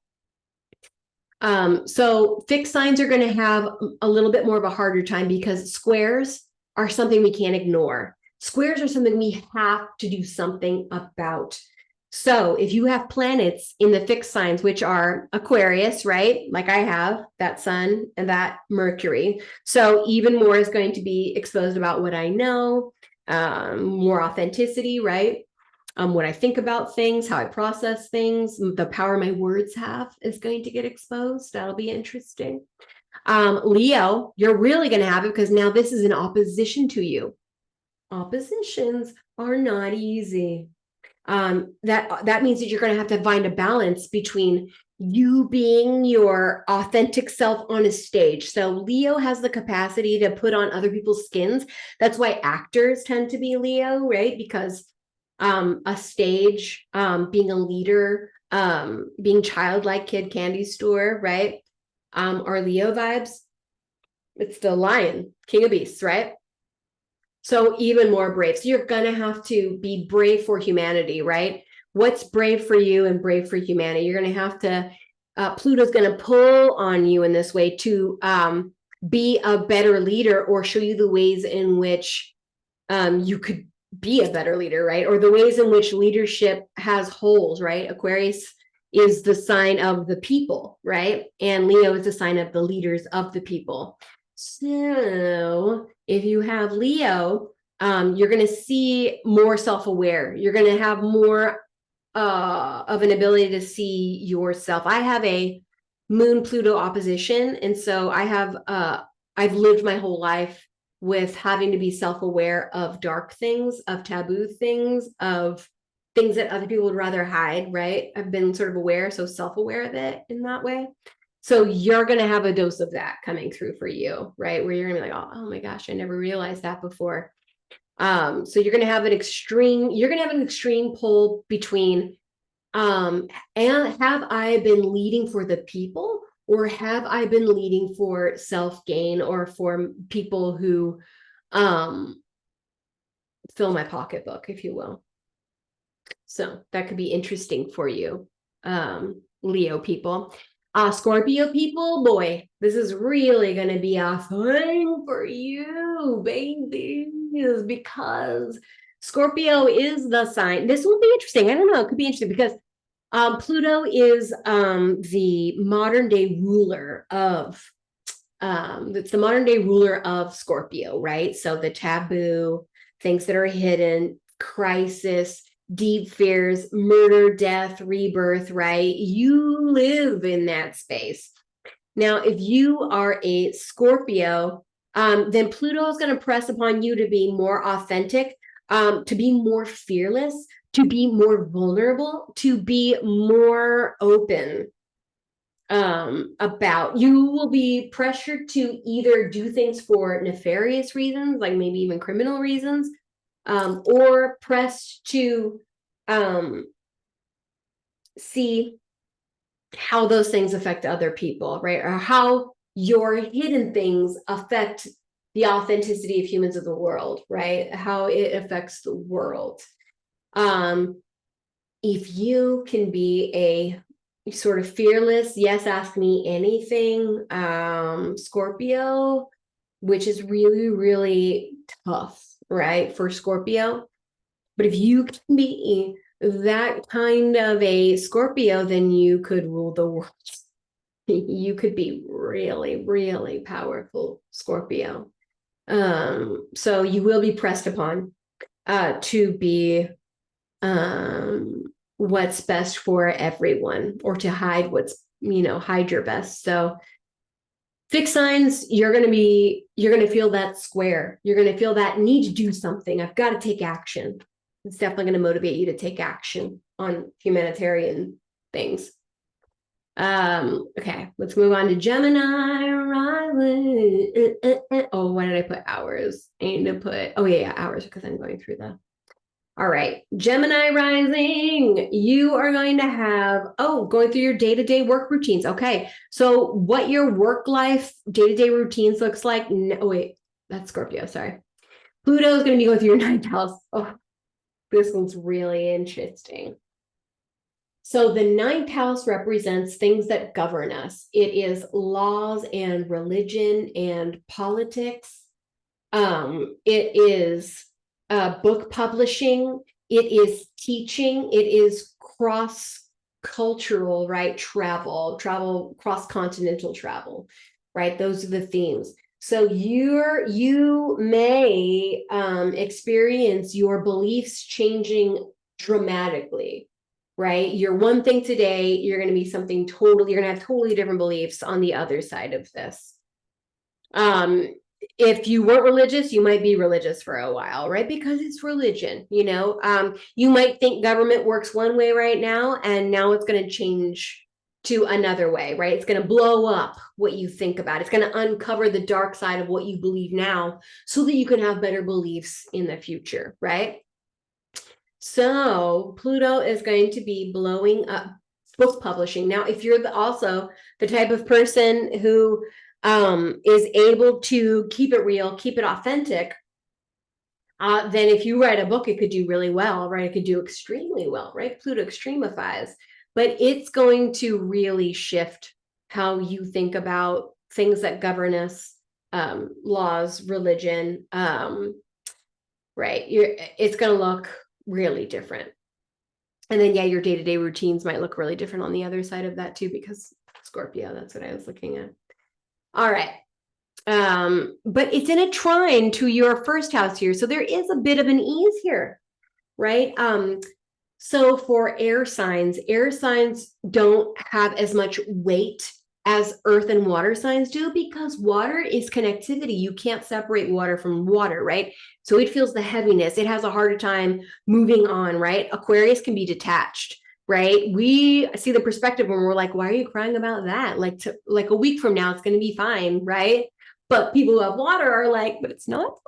So fixed signs are going to have a little bit more of a harder time because squares are something we can't ignore. Squares are something we have to do something about. So if you have planets in the fixed signs, which are Aquarius, right? Like I have that Sun and that Mercury. So even more is going to be exposed about what I know, more authenticity, right? What I think about things, how I process things, the power my words have is going to get exposed. That'll be interesting. Leo, you're really going to have it because now this is in opposition to you. Oppositions are not easy. That means that you're going to have to find a balance between you being your authentic self on a stage. So Leo has the capacity to put on other people's skins. That's why actors tend to be Leo, right? Because a stage, being a leader, being childlike kid candy store, right? Are Leo vibes. It's the lion, king of beasts, right? So even more brave. So you're gonna have to be brave for humanity, right? What's brave for you and brave for humanity? You're gonna have to, Pluto's gonna pull on you in this way to be a better leader, or show you the ways in which you could be a better leader, right? Or the ways in which leadership has holes, right? Aquarius is the sign of the people, right? And Leo is the sign of the leaders of the people. So if you have Leo, you're going to see more self-aware. You're going to have more of an ability to see yourself. I have a Moon Pluto opposition, and so I've lived my whole life with having to be self-aware of dark things, of taboo things, of things that other people would rather hide, right? I've been sort of aware, so self-aware of it in that way. So you're going to have a dose of that coming through for you, right? Where you're going to be like, oh my gosh, I never realized that before. So you're going to have an extreme pull between, and have I been leading for the people, or have I been leading for self-gain, or for people who fill my pocketbook, if you will. So that could be interesting for you, Leo people. Scorpio people, boy, this is really going to be a thing for you, babies, because Scorpio is the sign. This will be interesting. I don't know. It could be interesting because Pluto is the modern day ruler of it's the modern day ruler of Scorpio, right? So the taboo, things that are hidden, crisis, deep fears, murder, death, rebirth, right? You live in that space. Now, if you are a Scorpio, then Pluto is going to press upon you to be more authentic, to be more fearless, to be more vulnerable, to be more open. About you will be pressured to either do things for nefarious reasons, like maybe even criminal reasons, or pressed to see how those things affect other people, right? Or how your hidden things affect the authenticity of humans of the world, right? How it affects the world. If you can be a sort of fearless, yes, ask me anything, Scorpio, which is really, really tough, right, for Scorpio. But if you can be that kind of a Scorpio, then you could rule the world. You could be really, really powerful Scorpio. So you will be pressed upon to be what's best for everyone, or to hide hide your best. So fixed signs, you're going to feel that square. You're going to feel that need to do something. I've got to take action. It's definitely going to motivate you to take action on humanitarian things. Okay, let's move on to Gemini rising. Oh, why did I put hours? I need to put, oh yeah, hours, because I'm going through the. All right, Gemini rising, you are going to have, going through your day-to-day work routines. Okay, so what your work life, day-to-day routines looks like. Oh, wait, that's Scorpio, sorry. Pluto is going to be going through your ninth house. Oh, this one's really interesting. So the ninth house represents things that govern us. It is laws and religion and politics. It is book publishing. It is teaching. It is cross-cultural, right? Travel, cross-continental travel, right? Those are the themes. So you may experience your beliefs changing dramatically, right? You're one thing today, you're going to be something totally, you're going to have totally different beliefs on the other side of this. If you weren't religious, you might be religious for a while, right? Because it's religion, you might think government works one way right now, and now it's going to change to another way, right? It's going to blow up what you think about. It's going to uncover the dark side of what you believe now so that you can have better beliefs in the future, right? So Pluto is going to be blowing up book publishing. Now, if you're also the type of person who is able to keep it real, keep it authentic, then if you write a book, it could do really well, right? It could do extremely well, right? Pluto extremifies, but it's going to really shift how you think about things that govern us, laws, religion, right? It's going to look really different. And then, yeah, your day-to-day routines might look really different on the other side of that too, because Scorpio, that's what I was looking at. All right. But it's in a trine to your first house here. So there is a bit of an ease here, right? So for air signs don't have as much weight as earth and water signs do, because water is connectivity. You can't separate water from water, right? So it feels the heaviness. It has a harder time moving on, right? Aquarius can be detached, right? We see the perspective when we're like, why are you crying about that? Like a week from now, it's going to be fine, right? But people who have water are like, but it's not,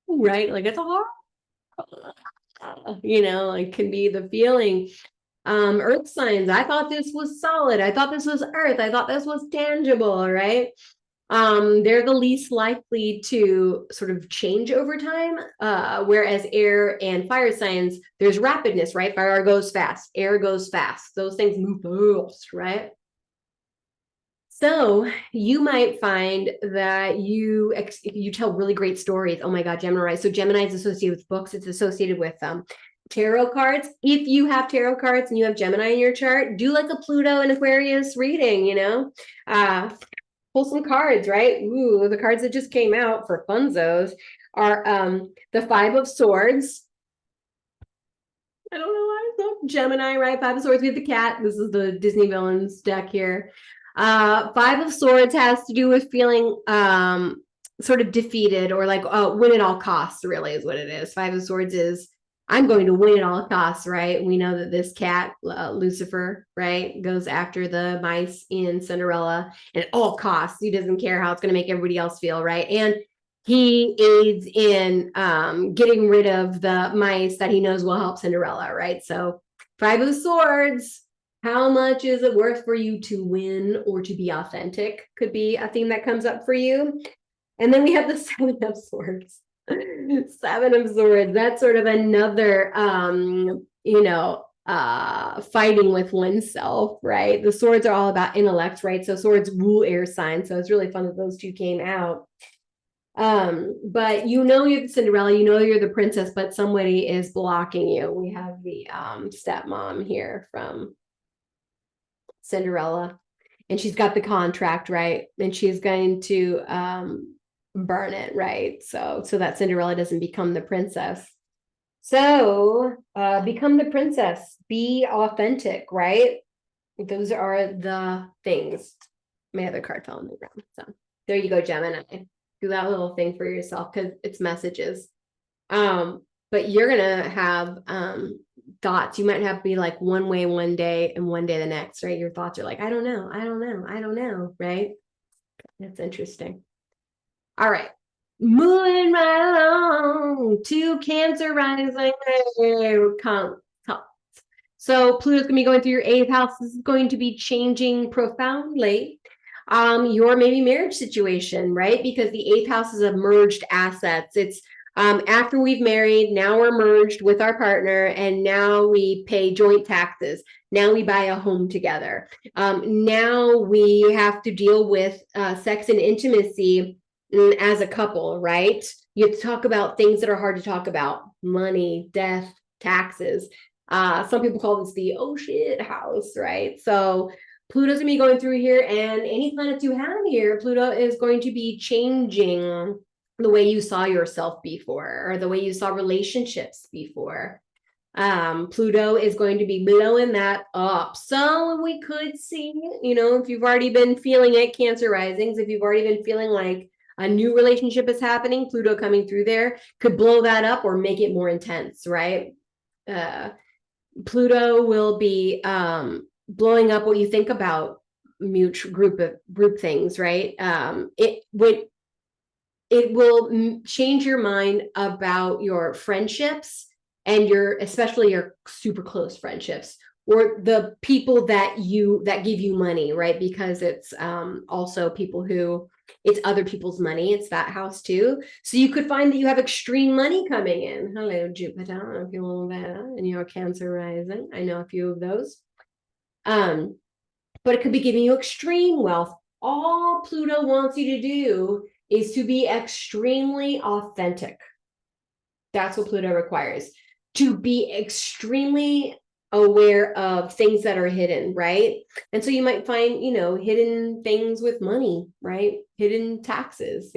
right? Like it's a hard, it can be the feeling. Earth signs, I thought this was solid. I thought this was earth. I thought this was tangible, right? They're the least likely to sort of change over time, whereas air and fire signs, there's rapidness, right? Fire goes fast, air goes fast. Those things move fast, right? So you might find that you tell really great stories. Oh my God, Gemini. So Gemini is associated with books. It's associated with tarot cards. If you have tarot cards and you have Gemini in your chart, do like a Pluto and Aquarius reading, pull some cards, right? Ooh, the cards that just came out for funzos are the Five of Swords. I don't know why I thought Gemini, right? Five of Swords, we have the cat. This is the Disney villains deck here. Five of Swords has to do with feeling sort of defeated, or like win at all costs, really is what it is. Five of Swords is I'm going to win at all costs, right? We know that this cat, Lucifer, right, goes after the mice in Cinderella, and at all costs, he doesn't care how it's going to make everybody else feel, right? And he aids in getting rid of the mice that he knows will help Cinderella, right? So Five of Swords, how much is it worth for you to win or to be authentic? Could be a theme that comes up for you. And then we have the Seven of Swords. Seven of Swords, that's sort of another, fighting with oneself, right? The swords are all about intellect, right? So swords rule air signs. So it's really fun that those two came out. But you're the Cinderella, you're the princess, but somebody is blocking you. We have the stepmom here from Cinderella, and she's got the contract, right? And she's going to burn it, right? So that Cinderella doesn't become the princess. So become the princess, be authentic, right? Those are the things. My other card fell on the ground. So there you go, Gemini. Do that little thing for yourself because it's messages. But you're gonna have thoughts. You might have to be like one way one day and one day the next, right? Your thoughts are like, I don't know, right? That's interesting. All right, moving right along to Cancer rising. So Pluto's gonna be going through your 8th house. This is going to be changing profoundly your maybe marriage situation, right? Because the 8th house is a merged assets. It's after we've married, now we're merged with our partner, and now we pay joint taxes. Now we buy a home together. Now we have to deal with sex and intimacy as a couple, right? You have to talk about things that are hard to talk about: money, death, taxes. Some people call this the oh shit house, right? So Pluto's gonna be going through here, and any planets you have here, Pluto is going to be changing the way you saw yourself before, or the way you saw relationships before. Pluto is going to be blowing that up. So we could see, if you've already been feeling it, Cancer risings, if you've already been feeling like a new relationship is happening, Pluto coming through there could blow that up or make it more intense, right? Pluto will be blowing up what you think about mutual group things, right? It will change your mind about your friendships and especially your super close friendships, or the people that give you money, right? Because it's also people who, it's other people's money. It's that house too. So you could find that you have extreme money coming in. Hello, Jupiter. I don't know if you know that, and you're Cancer rising. I know a few of those. But it could be giving you extreme wealth. All Pluto wants you to do is to be extremely authentic. That's what Pluto requires. To be extremely aware of things that are hidden, right? And so you might find, hidden things with money, right? Hidden taxes,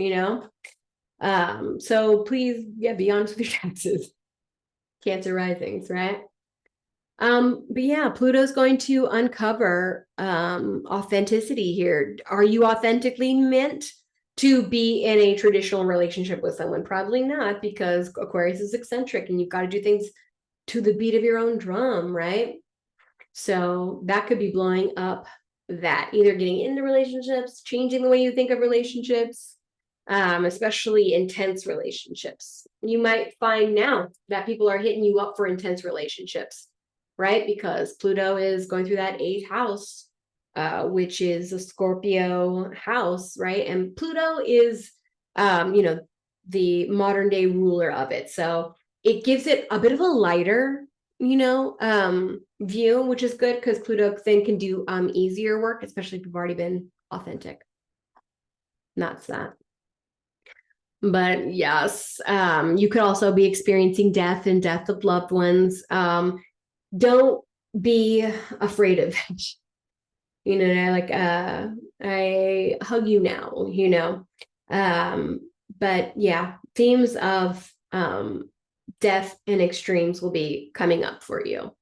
So please, be honest with your taxes. Cancer risings, right? But yeah, Pluto's going to uncover authenticity here. Are you authentically meant to be in a traditional relationship with someone? Probably not, because Aquarius is eccentric and you've got to do things to the beat of your own drum, right? So that could be blowing up that, either getting into relationships, changing the way you think of relationships, especially intense relationships. You might find now that people are hitting you up for intense relationships, right? Because Pluto is going through that 8th house, which is a Scorpio house, right? And Pluto is, the modern day ruler of it. So it gives it a bit of a lighter, view, which is good, because Pluto then can do easier work, especially if you've already been authentic. That's that. But yes, you could also be experiencing death and death of loved ones. Don't be afraid of it. I hug you now, but yeah, themes of death and extremes will be coming up for you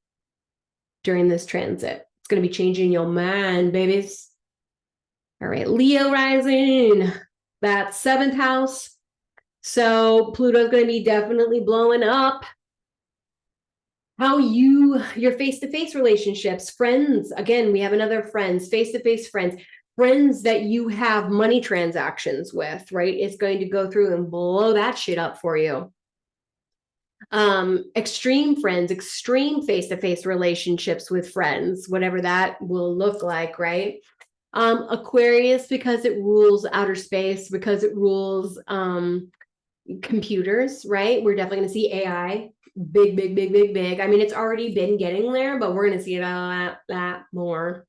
during this transit. It's going to be changing your mind, babies. All right, Leo rising, that's 7th house. So Pluto's going to be definitely blowing up how your face-to-face relationships, friends. Again, we have another friends, face-to-face friends that you have money transactions with, right? It's going to go through and blow that shit up for you. Extreme friends, extreme face-to-face relationships with friends, whatever that will look like, right? Aquarius, because it rules outer space, because it rules computers, right? We're definitely going to see AI big. I mean, it's already been getting there, but we're going to see it a lot more.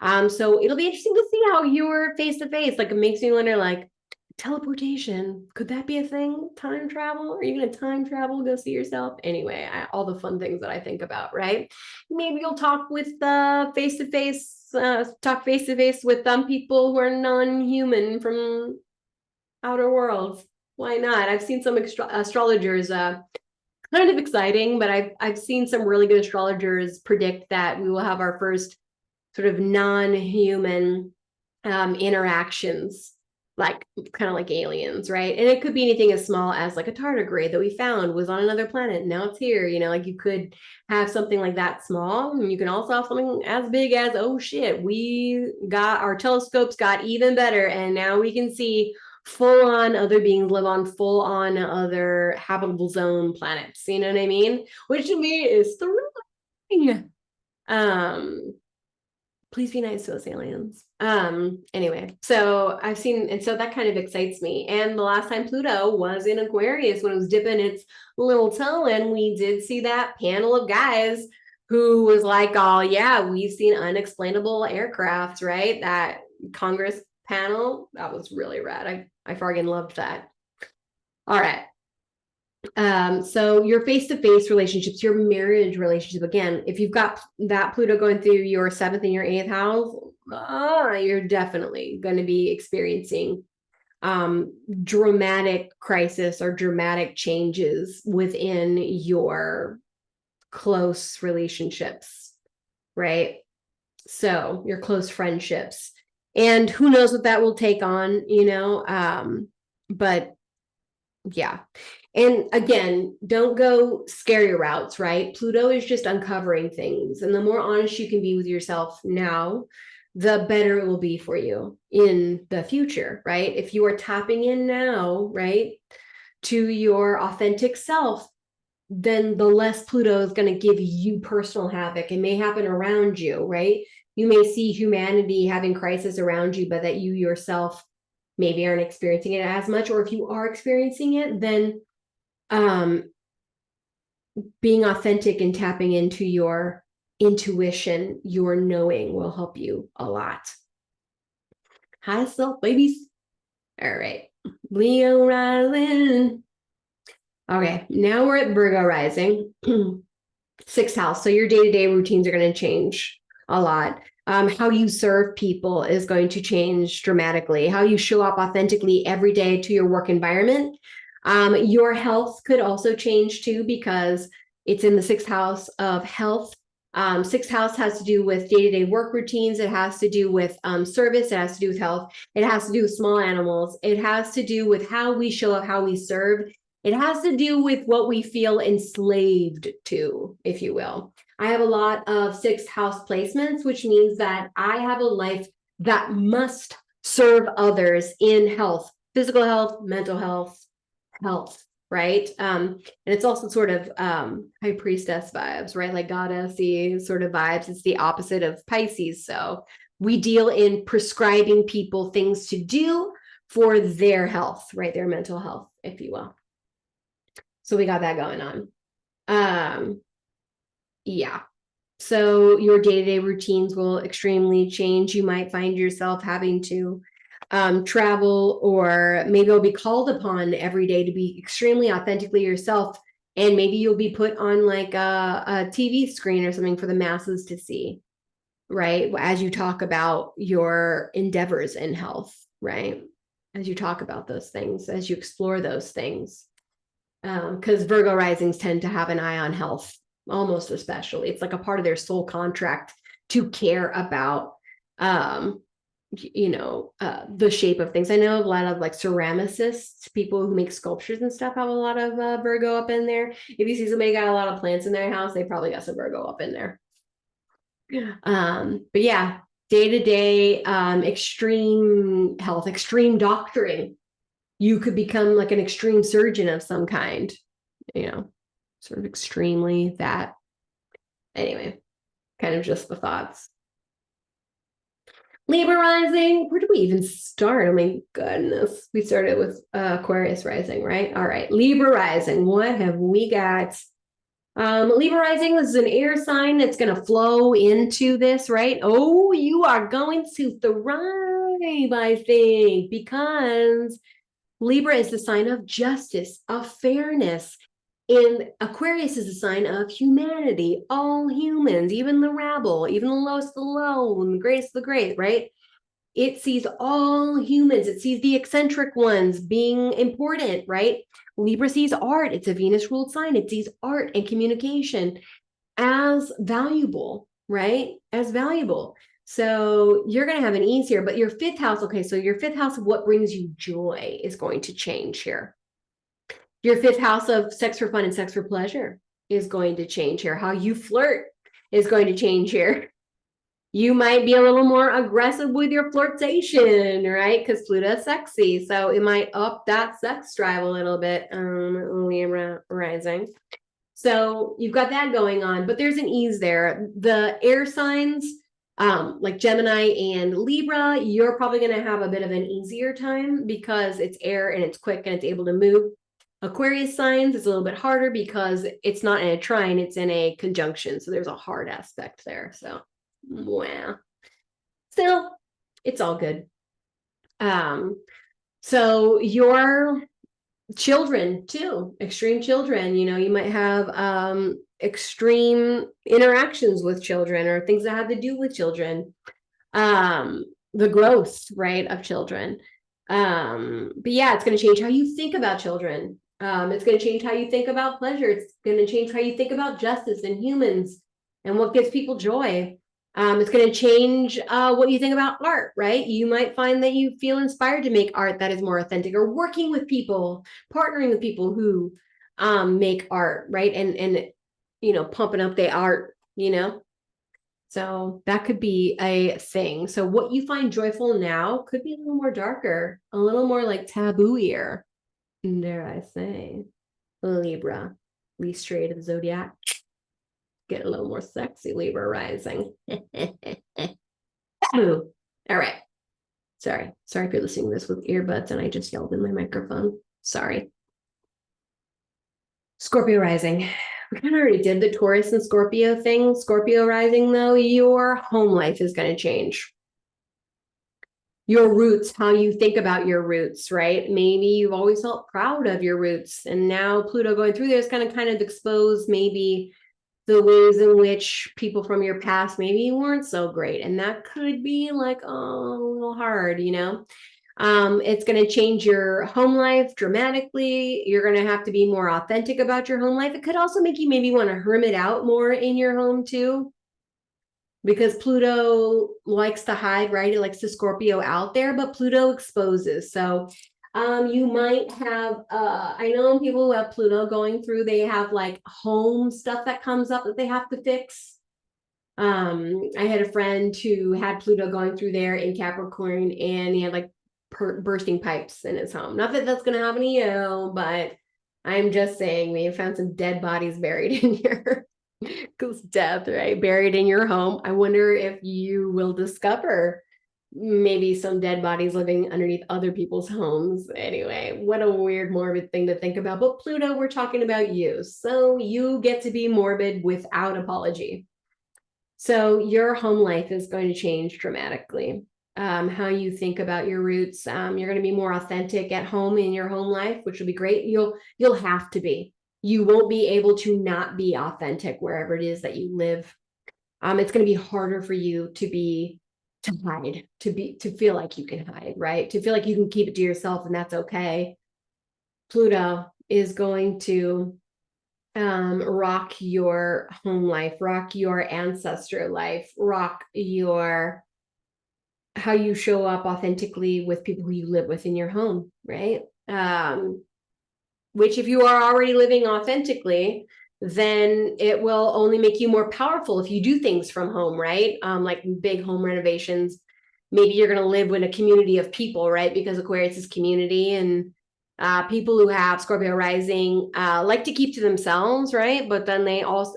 So it'll be interesting to see how your face-to-face, like, it makes me wonder, like, teleportation, could that be a thing? Time travel? Are you going to time travel, go see yourself? Anyway, all the fun things that I think about, right? Maybe you'll talk with face-to-face with people who are non-human from outer worlds. Why not? I've seen some astrologers, kind of exciting, but I've seen some really good astrologers predict that we will have our first sort of non-human interactions, like kind of like aliens, right? And it could be anything as small as like a tardigrade that we found was on another planet, and now it's here. Like, you could have something like that small, and you can also have something as big as, oh shit, our telescopes got even better, and now we can see full-on other beings live on full-on other habitable zone planets. You know what I mean? Which to me is thrilling. Please be nice to those aliens. Anyway, so I've seen, and so that kind of excites me. And the last time Pluto was in Aquarius, when it was dipping its little toe in, we did see that panel of guys who was like, oh yeah, we've seen unexplainable aircraft, right? That Congress panel, that was really rad. I friggin' loved that. All right. So your face-to-face relationships, your marriage relationship, again, if you've got that Pluto going through your 7th and your 8th house, you're definitely going to be experiencing dramatic crisis or dramatic changes within your close relationships, right? So your close friendships, and who knows what that will take on, but Yeah. And again, don't go scary routes, right? Pluto is just uncovering things. And the more honest you can be with yourself now, the better it will be for you in the future, right? If you are tapping in now, right, to your authentic self, then the less Pluto is going to give you personal havoc. It may happen around you, right? You may see humanity having crisis around you, but that you yourself maybe aren't experiencing it as much. Or if you are experiencing it, then being authentic and tapping into your intuition, your knowing will help you a lot. Hi, self, babies. All right. Leo rising. Okay, now we're at Virgo rising. Sixth house. So your day-to-day routines are going to change a lot. How you serve people is going to change dramatically. How you show up authentically every day to your work environment. Your health could also change too, because it's in the sixth house of health. Sixth house has to do with day-to-day work routines. It has to do with service. It has to do with health. It has to do with small animals. It has to do with how we show up, how we serve. It has to do with what we feel enslaved to, if you will. I have a lot of sixth house placements, which means that I have a life that must serve others in health, physical health, mental health, right? And it's also sort of high priestess vibes, right? Like goddessy sort of vibes. It's the opposite of Pisces. So we deal in prescribing people things to do for their health, right? Their mental health, if you will. So we got that going on. Yeah. So your day-to-day routines will extremely change. You might find yourself having to travel, or maybe you'll be called upon every day to be extremely authentically yourself. And maybe you'll be put on like a TV screen or something for the masses to see, right? As you talk about your endeavors in health, right? As you talk about those things, as you explore those things. Because Virgo risings tend to have an eye on health, almost especially. It's like a part of their soul contract to care about, the shape of things. I know a lot of like ceramicists, people who make sculptures and stuff, have a lot of Virgo up in there. If you see somebody got a lot of plants in their house, they probably got some Virgo up in there. But yeah, day-to-day, extreme health, extreme doctoring. You could become like an extreme surgeon of some kind, sort of extremely that. Anyway, kind of just the thoughts. Libra rising, where do we even start? Oh my goodness. We started with Aquarius rising, right? All right, Libra rising, what have we got? Libra rising, this is an air sign that's going to flow into this, right? Oh, you are going to thrive, I think, because Libra is the sign of justice, of fairness. And Aquarius is a sign of humanity, all humans, even the rabble, even the lowest of the low, and the greatest of the great, right? It sees all humans. It sees the eccentric ones being important, right? Libra sees art. It's a Venus-ruled sign. It sees art and communication as valuable, right? As valuable. So you're going to have an ease here, but your fifth house, okay, so your fifth house of what brings you joy is going to change here. Your fifth house of sex for fun and sex for pleasure is going to change here. How you flirt is going to change here. You might be a little more aggressive with your flirtation, right? Because Pluto's sexy. So it might up that sex drive a little bit, Libra rising. So you've got that going on, but there's an ease there. The air signs, like Gemini and Libra, you're probably going to have a bit of an easier time because it's air and it's quick and it's able to move. Aquarius signs, it's a little bit harder because it's not in a trine, it's in a conjunction. So there's a hard aspect there. So, wow. Still, it's all good. So your children too, extreme children, you might have extreme interactions with children or things that have to do with children. The growth, right, of children. But yeah, it's going to change how you think about children. It's going to change how you think about pleasure. It's going to change how you think about justice and humans and what gives people joy. It's going to change what you think about art, right? You might find that you feel inspired to make art that is more authentic, or working with people, partnering with people who make art, right? And pumping up the art, So that could be a thing. So what you find joyful now could be a little more darker, a little more like taboo-ier, dare I say. Libra, least straight of the zodiac. Get a little more sexy, Libra rising. All right. Sorry if you're listening to this with earbuds and I just yelled in my microphone. Sorry. Scorpio rising. We kind of already did the Taurus and Scorpio thing. Scorpio rising, though, your home life is going to change. Your roots, how you think about your roots, right? Maybe you've always felt proud of your roots, and now Pluto going through there is going to kind of expose maybe the ways in which people from your past maybe weren't so great. And that could be like, oh, a little hard, It's going to change your home life dramatically. You're going to have to be more authentic about your home life. It could also make you maybe want to hermit out more in your home too, because Pluto likes to hide, right? It likes to Scorpio out there, but Pluto exposes. So you might have, I know people who have Pluto going through, they have like home stuff that comes up that they have to fix. I had a friend who had Pluto going through there in Capricorn, and he had like bursting pipes in his home. Not that that's going to happen to you, but I'm just saying we found some dead bodies buried in your because death, right? Buried in your home. I wonder if you will discover maybe some dead bodies living underneath other people's homes. Anyway, what a weird, morbid thing to think about. But Pluto, we're talking about you. So you get to be morbid without apology. So your home life is going to change dramatically. How you think about your roots. You're going to be more authentic at home in your home life, which will be great. You'll have to be. You won't be able to not be authentic wherever it is that you live. It's going to be harder for you to hide, to feel like you can hide, right? To feel like you can keep it to yourself, and that's okay. Pluto is going to rock your home life, rock your ancestor life, rock how you show up authentically with people who you live with in your home, right? Which if you are already living authentically, then it will only make you more powerful if you do things from home, right? Like big home renovations. Maybe you're going to live with a community of people, right? Because Aquarius is community, and people who have Scorpio rising like to keep to themselves, right? But then they also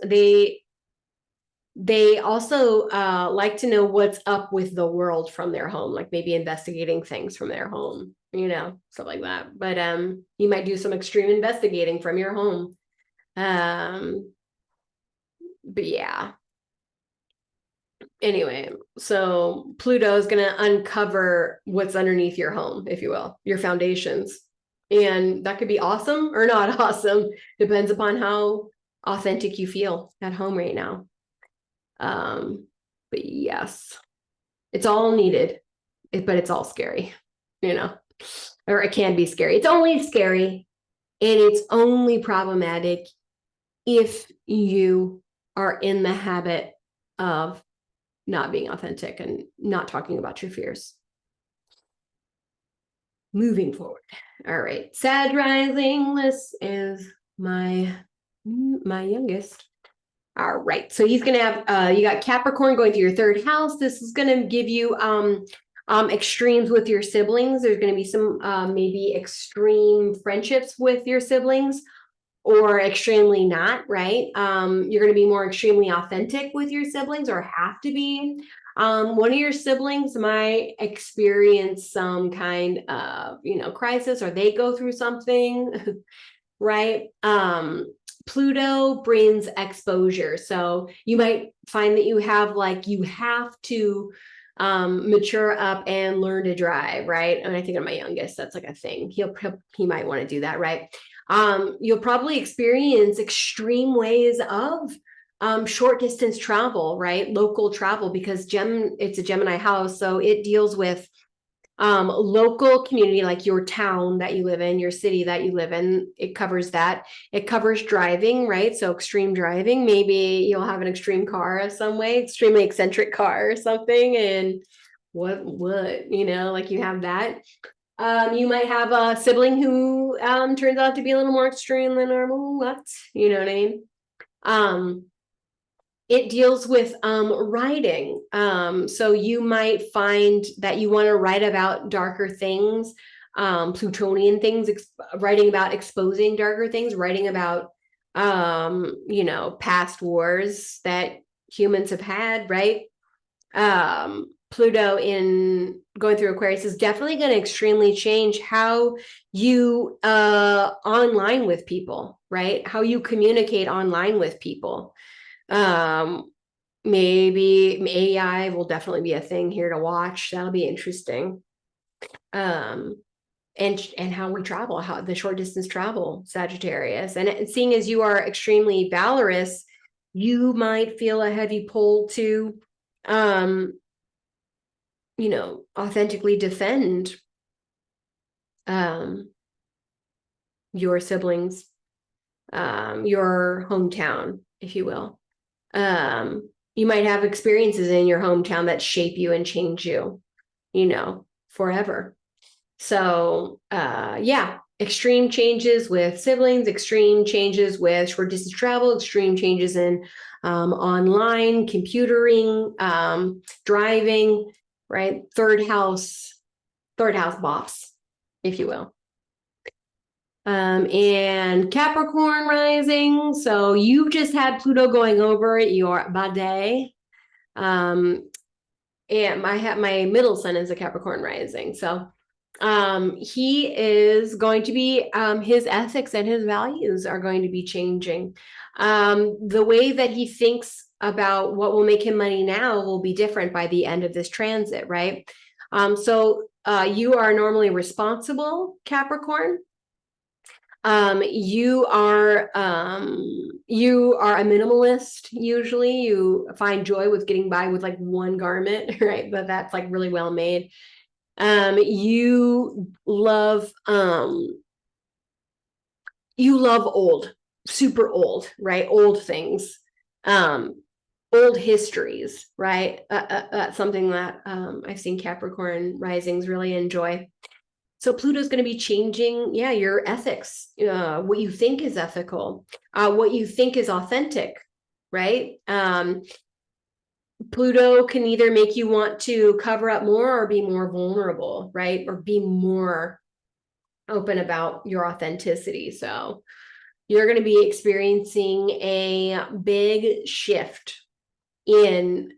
like to know what's up with the world from their home, like maybe investigating things from their home, stuff like that. But you might do some extreme investigating from your home. But yeah. Anyway, so Pluto is going to uncover what's underneath your home, if you will, your foundations. And that could be awesome or not awesome. Depends upon how authentic you feel at home right now. But yes, it's all needed, but it's all scary, or it can be scary. It's only scary, and it's only problematic if you are in the habit of not being authentic and not talking about your fears. Moving forward. All right. Sag rising. This is my youngest. All right. So he's going to have, you got Capricorn going through your third house. This is going to give you extremes with your siblings. There's going to be some maybe extreme friendships with your siblings, or extremely not, right? You're going to be more extremely authentic with your siblings, or have to be. One of your siblings might experience some kind of, crisis, or they go through something, right? Pluto brings exposure. So you might find that you have to mature up and learn to drive, right? And I think of my youngest, that's like a thing. He might want to do that, right? You'll probably experience extreme ways of short distance travel, right? Local travel, because it's a Gemini house. So it deals with Local community, like your town that you live in, your city that you live in, it covers that. It covers driving, right? So extreme driving, maybe you'll have an extreme car of some way, extremely eccentric car or something. And what, like you have that. You might have a sibling who turns out to be a little more extreme than normal. What? You know what I mean? It deals with writing. So you might find that you want to write about darker things, Plutonian things, writing about exposing darker things, writing about, past wars that humans have had, right? Pluto in going through Aquarius is definitely going to extremely change how you online with people, right? How you communicate online with people. Maybe AI will definitely be a thing here to watch. That'll be interesting. And how we travel, how the short distance travel, Sagittarius. And seeing as you are extremely valorous, you might feel a heavy pull to authentically defend your siblings, your hometown, if you will. You might have experiences in your hometown that shape you and change you, forever. So, extreme changes with siblings, extreme changes with short distance travel, extreme changes in online, computering, driving, right? Third house boss, if you will. And Capricorn rising. So you've just had Pluto going over your body. And my middle son is a Capricorn rising. So he is going to be, his ethics and his values are going to be changing. The way that he thinks about what will make him money now will be different by the end of this transit, right? So you are normally responsible, Capricorn. You are a minimalist. Usually you find joy with getting by with like one garment, right? But that's like really well made. You love old, super old, right? Old things, old histories, right? That's something that I've seen Capricorn risings really enjoy. So Pluto's going to be changing, your ethics, what you think is ethical, what you think is authentic, right? Pluto can either make you want to cover up more or be more vulnerable, right? Or be more open about your authenticity. So you're going to be experiencing a big shift in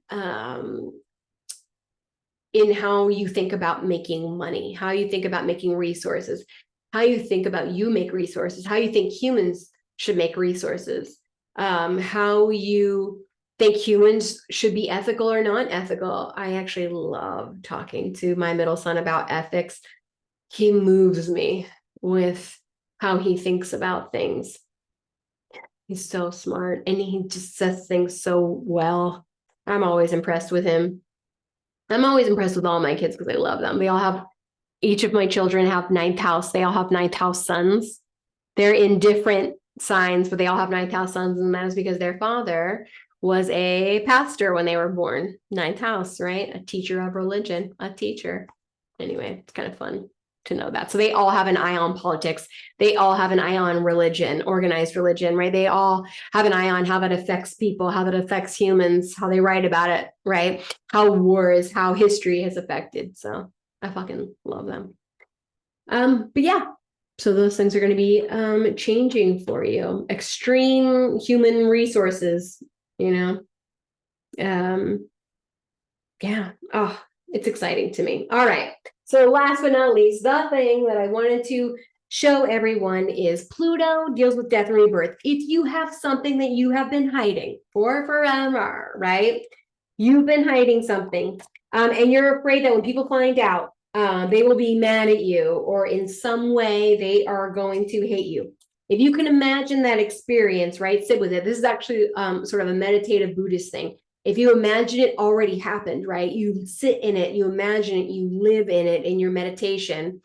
how you think about making money, how you think about making resources, how you think about you make resources, how you think humans should make resources, how you think humans should be ethical or non-ethical. I actually love talking to my middle son about ethics. He moves me with how he thinks about things. He's so smart and he just says things so well. I'm always impressed with him. I'm always impressed with all my kids because I love them. Each of my children have ninth house. They all have ninth house sons. They're in different signs, but they all have ninth house sons. And that is because their father was a pastor when they were born. Ninth house, right? A teacher of religion, a teacher. Anyway, it's kind of fun to know that. So they all have an eye on politics. They all have an eye on religion, organized religion, right? They all have an eye on how that affects people, how that affects humans, how they write about it, right? How wars, how history has affected. So I fucking love them. But yeah, so those things are going to be changing for you. Extreme human resources, yeah. Oh, it's exciting to me. All right. So last but not least, the thing that I wanted to show everyone is Pluto deals with death and rebirth. If you have something that you have been hiding for forever, right? You've been hiding something, and you're afraid that when people find out, they will be mad at you, or in some way they are going to hate you. If you can imagine that experience, right? Sit with it. This is actually sort of a meditative Buddhist thing. If you imagine it already happened, right? You sit in it, you imagine it, you live in it in your meditation,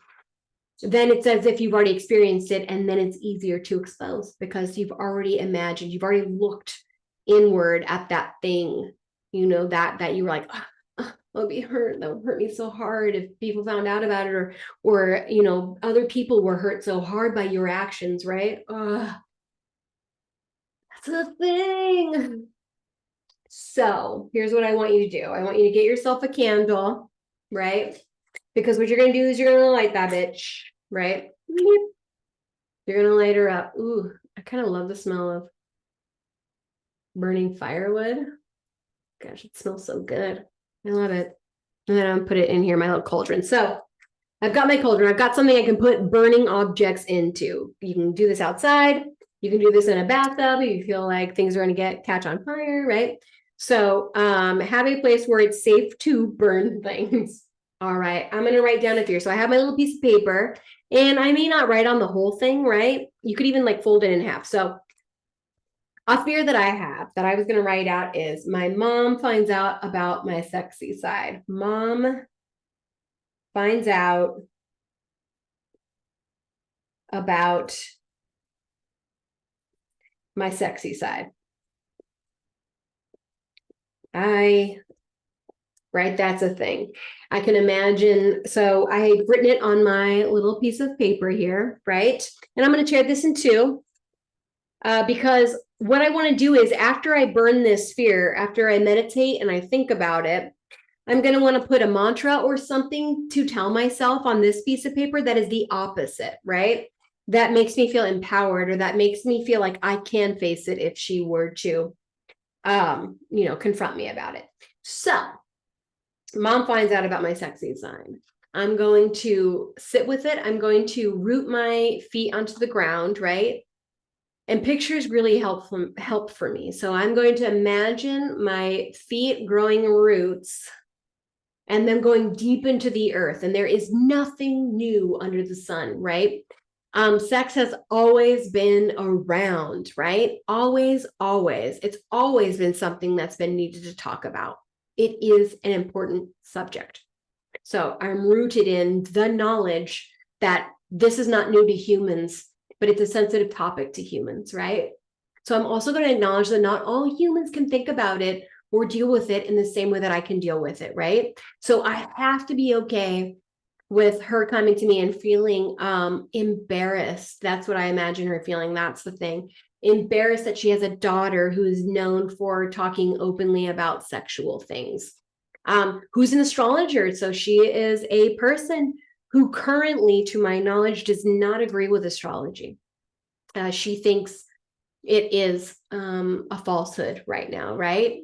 then it's as if you've already experienced it, and then it's easier to expose because you've already imagined, you've already looked inward at that thing, that you were like, oh, that would be hurt. That would hurt me so hard if people found out about it, or other people were hurt so hard by your actions, right? That's the thing. So here's what I want you to do. I want you to get yourself a candle, right? Because what you're going to do is you're going to light that bitch, right? You're going to light her up. Ooh, I kind of love the smell of burning firewood. Gosh, it smells so good. I love it. And then I'm going to put it in here, my little cauldron. So I've got my cauldron. I've got something I can put burning objects into. You can do this outside. You can do this in a bathtub if you feel like things are going to catch on fire, right? So have a place where it's safe to burn things. All right, I'm going to write down a fear. So I have my little piece of paper, and I may not write on the whole thing, right? You could even like fold it in half. So a fear that I have that I was going to write out is my mom finds out about my sexy side. Mom finds out about my sexy side. Right, that's a thing. I can imagine. So I've written it on my little piece of paper here, right? And I'm going to tear this in two because what I want to do is after I burn this fear, after I meditate and I think about it, I'm going to want to put a mantra or something to tell myself on this piece of paper that is the opposite, right? That makes me feel empowered, or that makes me feel like I can face it if she were to, confront me about it. So mom finds out about my sexy side. I'm going to sit with it. I'm going to root my feet onto the ground, right? And pictures really help for me. So I'm going to imagine my feet growing roots and then going deep into the earth. And there is nothing new under the sun, right? Sex has always been around, right? Always, always. It's always been something that's been needed to talk about. It is an important subject. So I'm rooted in the knowledge that this is not new to humans, but it's a sensitive topic to humans, right? So I'm also going to acknowledge that not all humans can think about it or deal with it in the same way that I can deal with it, right? So I have to be okay with her coming to me and feeling embarrassed. That's what I imagine her feeling. That's the thing. Embarrassed that she has a daughter who is known for talking openly about sexual things, who's an astrologer. So she is a person who currently, to my knowledge, does not agree with astrology. She thinks it is a falsehood right now, right?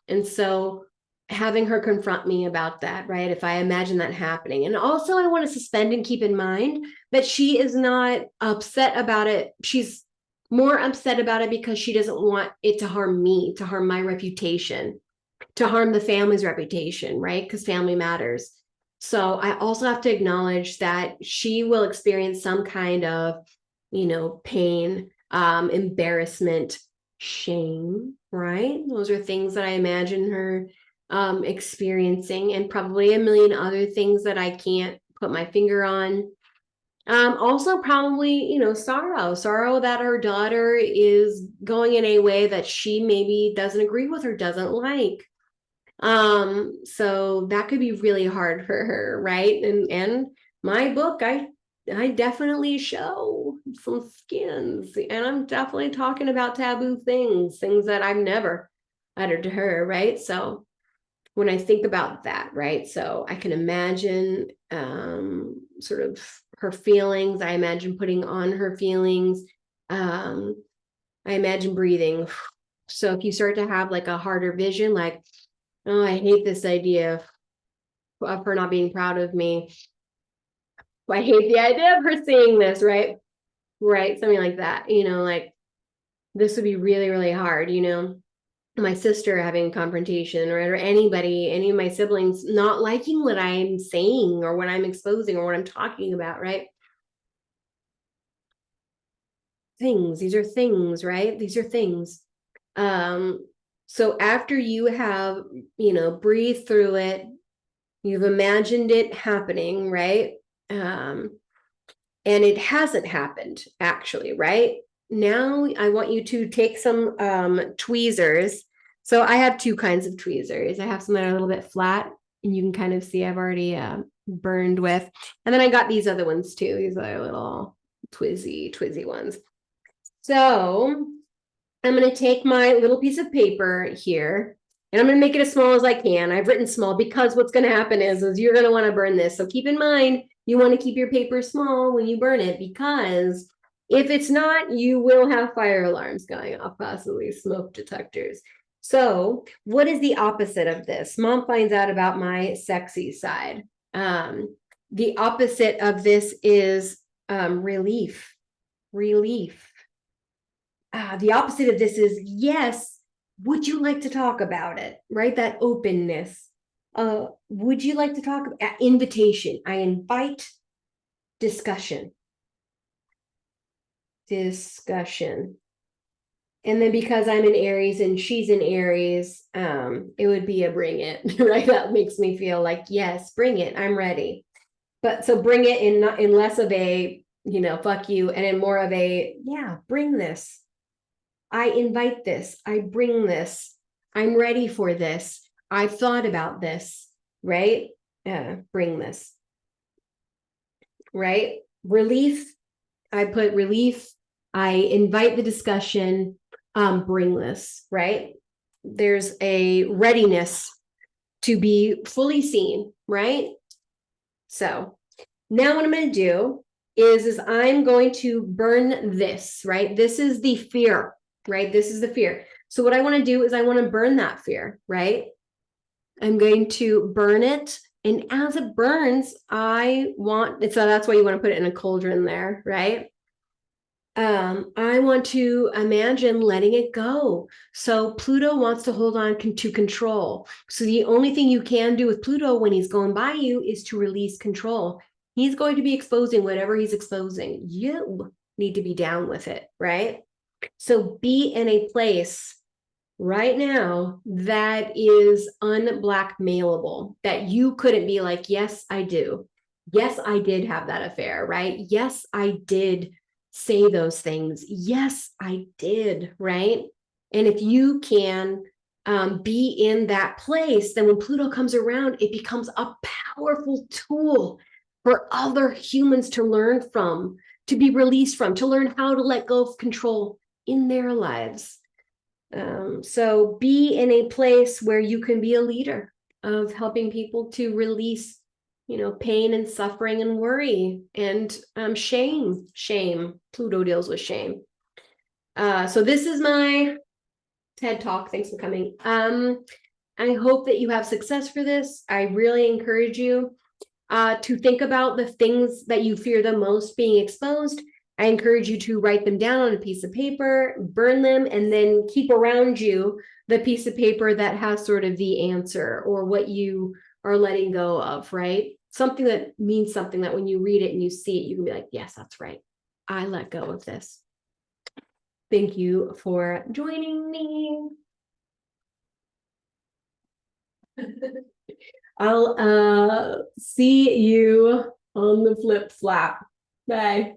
And so having her confront me about that, right? If I imagine that happening. And also I want to suspend and keep in mind that she is not upset about it. She's more upset about it because she doesn't want it to harm me, to harm my reputation, to harm the family's reputation, right? Because family matters. So I also have to acknowledge that she will experience some kind of, pain, embarrassment, shame, right? Those are things that I imagine her experiencing, and probably a million other things that I can't put my finger on. Also probably, sorrow that her daughter is going in a way that she maybe doesn't agree with or doesn't like. So that could be really hard for her, right? And my book, I definitely show some skins, and I'm definitely talking about taboo things that I've never uttered to her, right? So when I think about that, right? So I can imagine sort of her feelings. I imagine putting on her feelings. I imagine breathing. So if you start to have like a harder vision, like, oh, I hate this idea of her not being proud of me. I hate the idea of her seeing this, right? Right, something like that, like this would be really, really hard, my sister having confrontation, or anybody, any of my siblings not liking what I'm saying or what I'm exposing or what I'm talking about, right? These are things, right? These are things. So after you have, breathed through it, you've imagined it happening, right? And it hasn't happened actually, right? Now I want you to take some tweezers. So I have two kinds of tweezers. I have some that are a little bit flat, and you can kind of see I've already burned with. And then I got these other ones too. These are little twizzy ones. So I'm going to take my little piece of paper here, and I'm going to make it as small as I can. I've written small because what's going to happen is you're going to want to burn this. So keep in mind, you want to keep your paper small when you burn it, because if it's not, you will have fire alarms going off, possibly smoke detectors. So what is the opposite of this? Mom finds out about my sexy side. The opposite of this is relief. The opposite of this is yes. Would you like to talk about it? Right? That openness. Would you like to talk about invitation? I invite discussion. And then because I'm in Aries and she's in Aries, it would be a bring it, right? That makes me feel like, yes, bring it. I'm ready. But so bring it in less of a, fuck you, and in more of a, yeah, bring this. I invite this. I bring this. I'm ready for this. I've thought about this, right? Bring this, right? Relief. I put relief. I invite the discussion. Bring this, right? There's a readiness to be fully seen, right? So now what I'm going to do is I'm going to burn this, right? This is the fear, right? This is the fear. So what I want to do is I want to burn that fear, right? I'm going to burn it. And as it burns, I want, so that's why you want to put it in a cauldron there, right? I want to imagine letting it go. So Pluto wants to hold on to control. So the only thing you can do with Pluto when he's going by you is to release control. He's going to be exposing whatever he's exposing. You need to be down with it, right? So be in a place right now that is unblackmailable, that you couldn't be like, yes, I do. Yes, I did have that affair, right? Yes, I did say those things. Yes, I did, right? And if you can be in that place, then when Pluto comes around, it becomes a powerful tool for other humans to learn from, to be released from, to learn how to let go of control in their lives. So be in a place where you can be a leader of helping people to release, pain and suffering and worry and shame. Pluto deals with shame. So this is my TED Talk. Thanks for coming. I hope that you have success for this. I really encourage you to think about the things that you fear the most being exposed. I encourage you to write them down on a piece of paper, burn them, and then keep around you the piece of paper that has sort of the answer or what you are letting go of, right? Something that means something that when you read it and you see it, you can be like, yes, that's right. I let go of this. Thank you for joining me. I'll see you on the flip flap. Bye.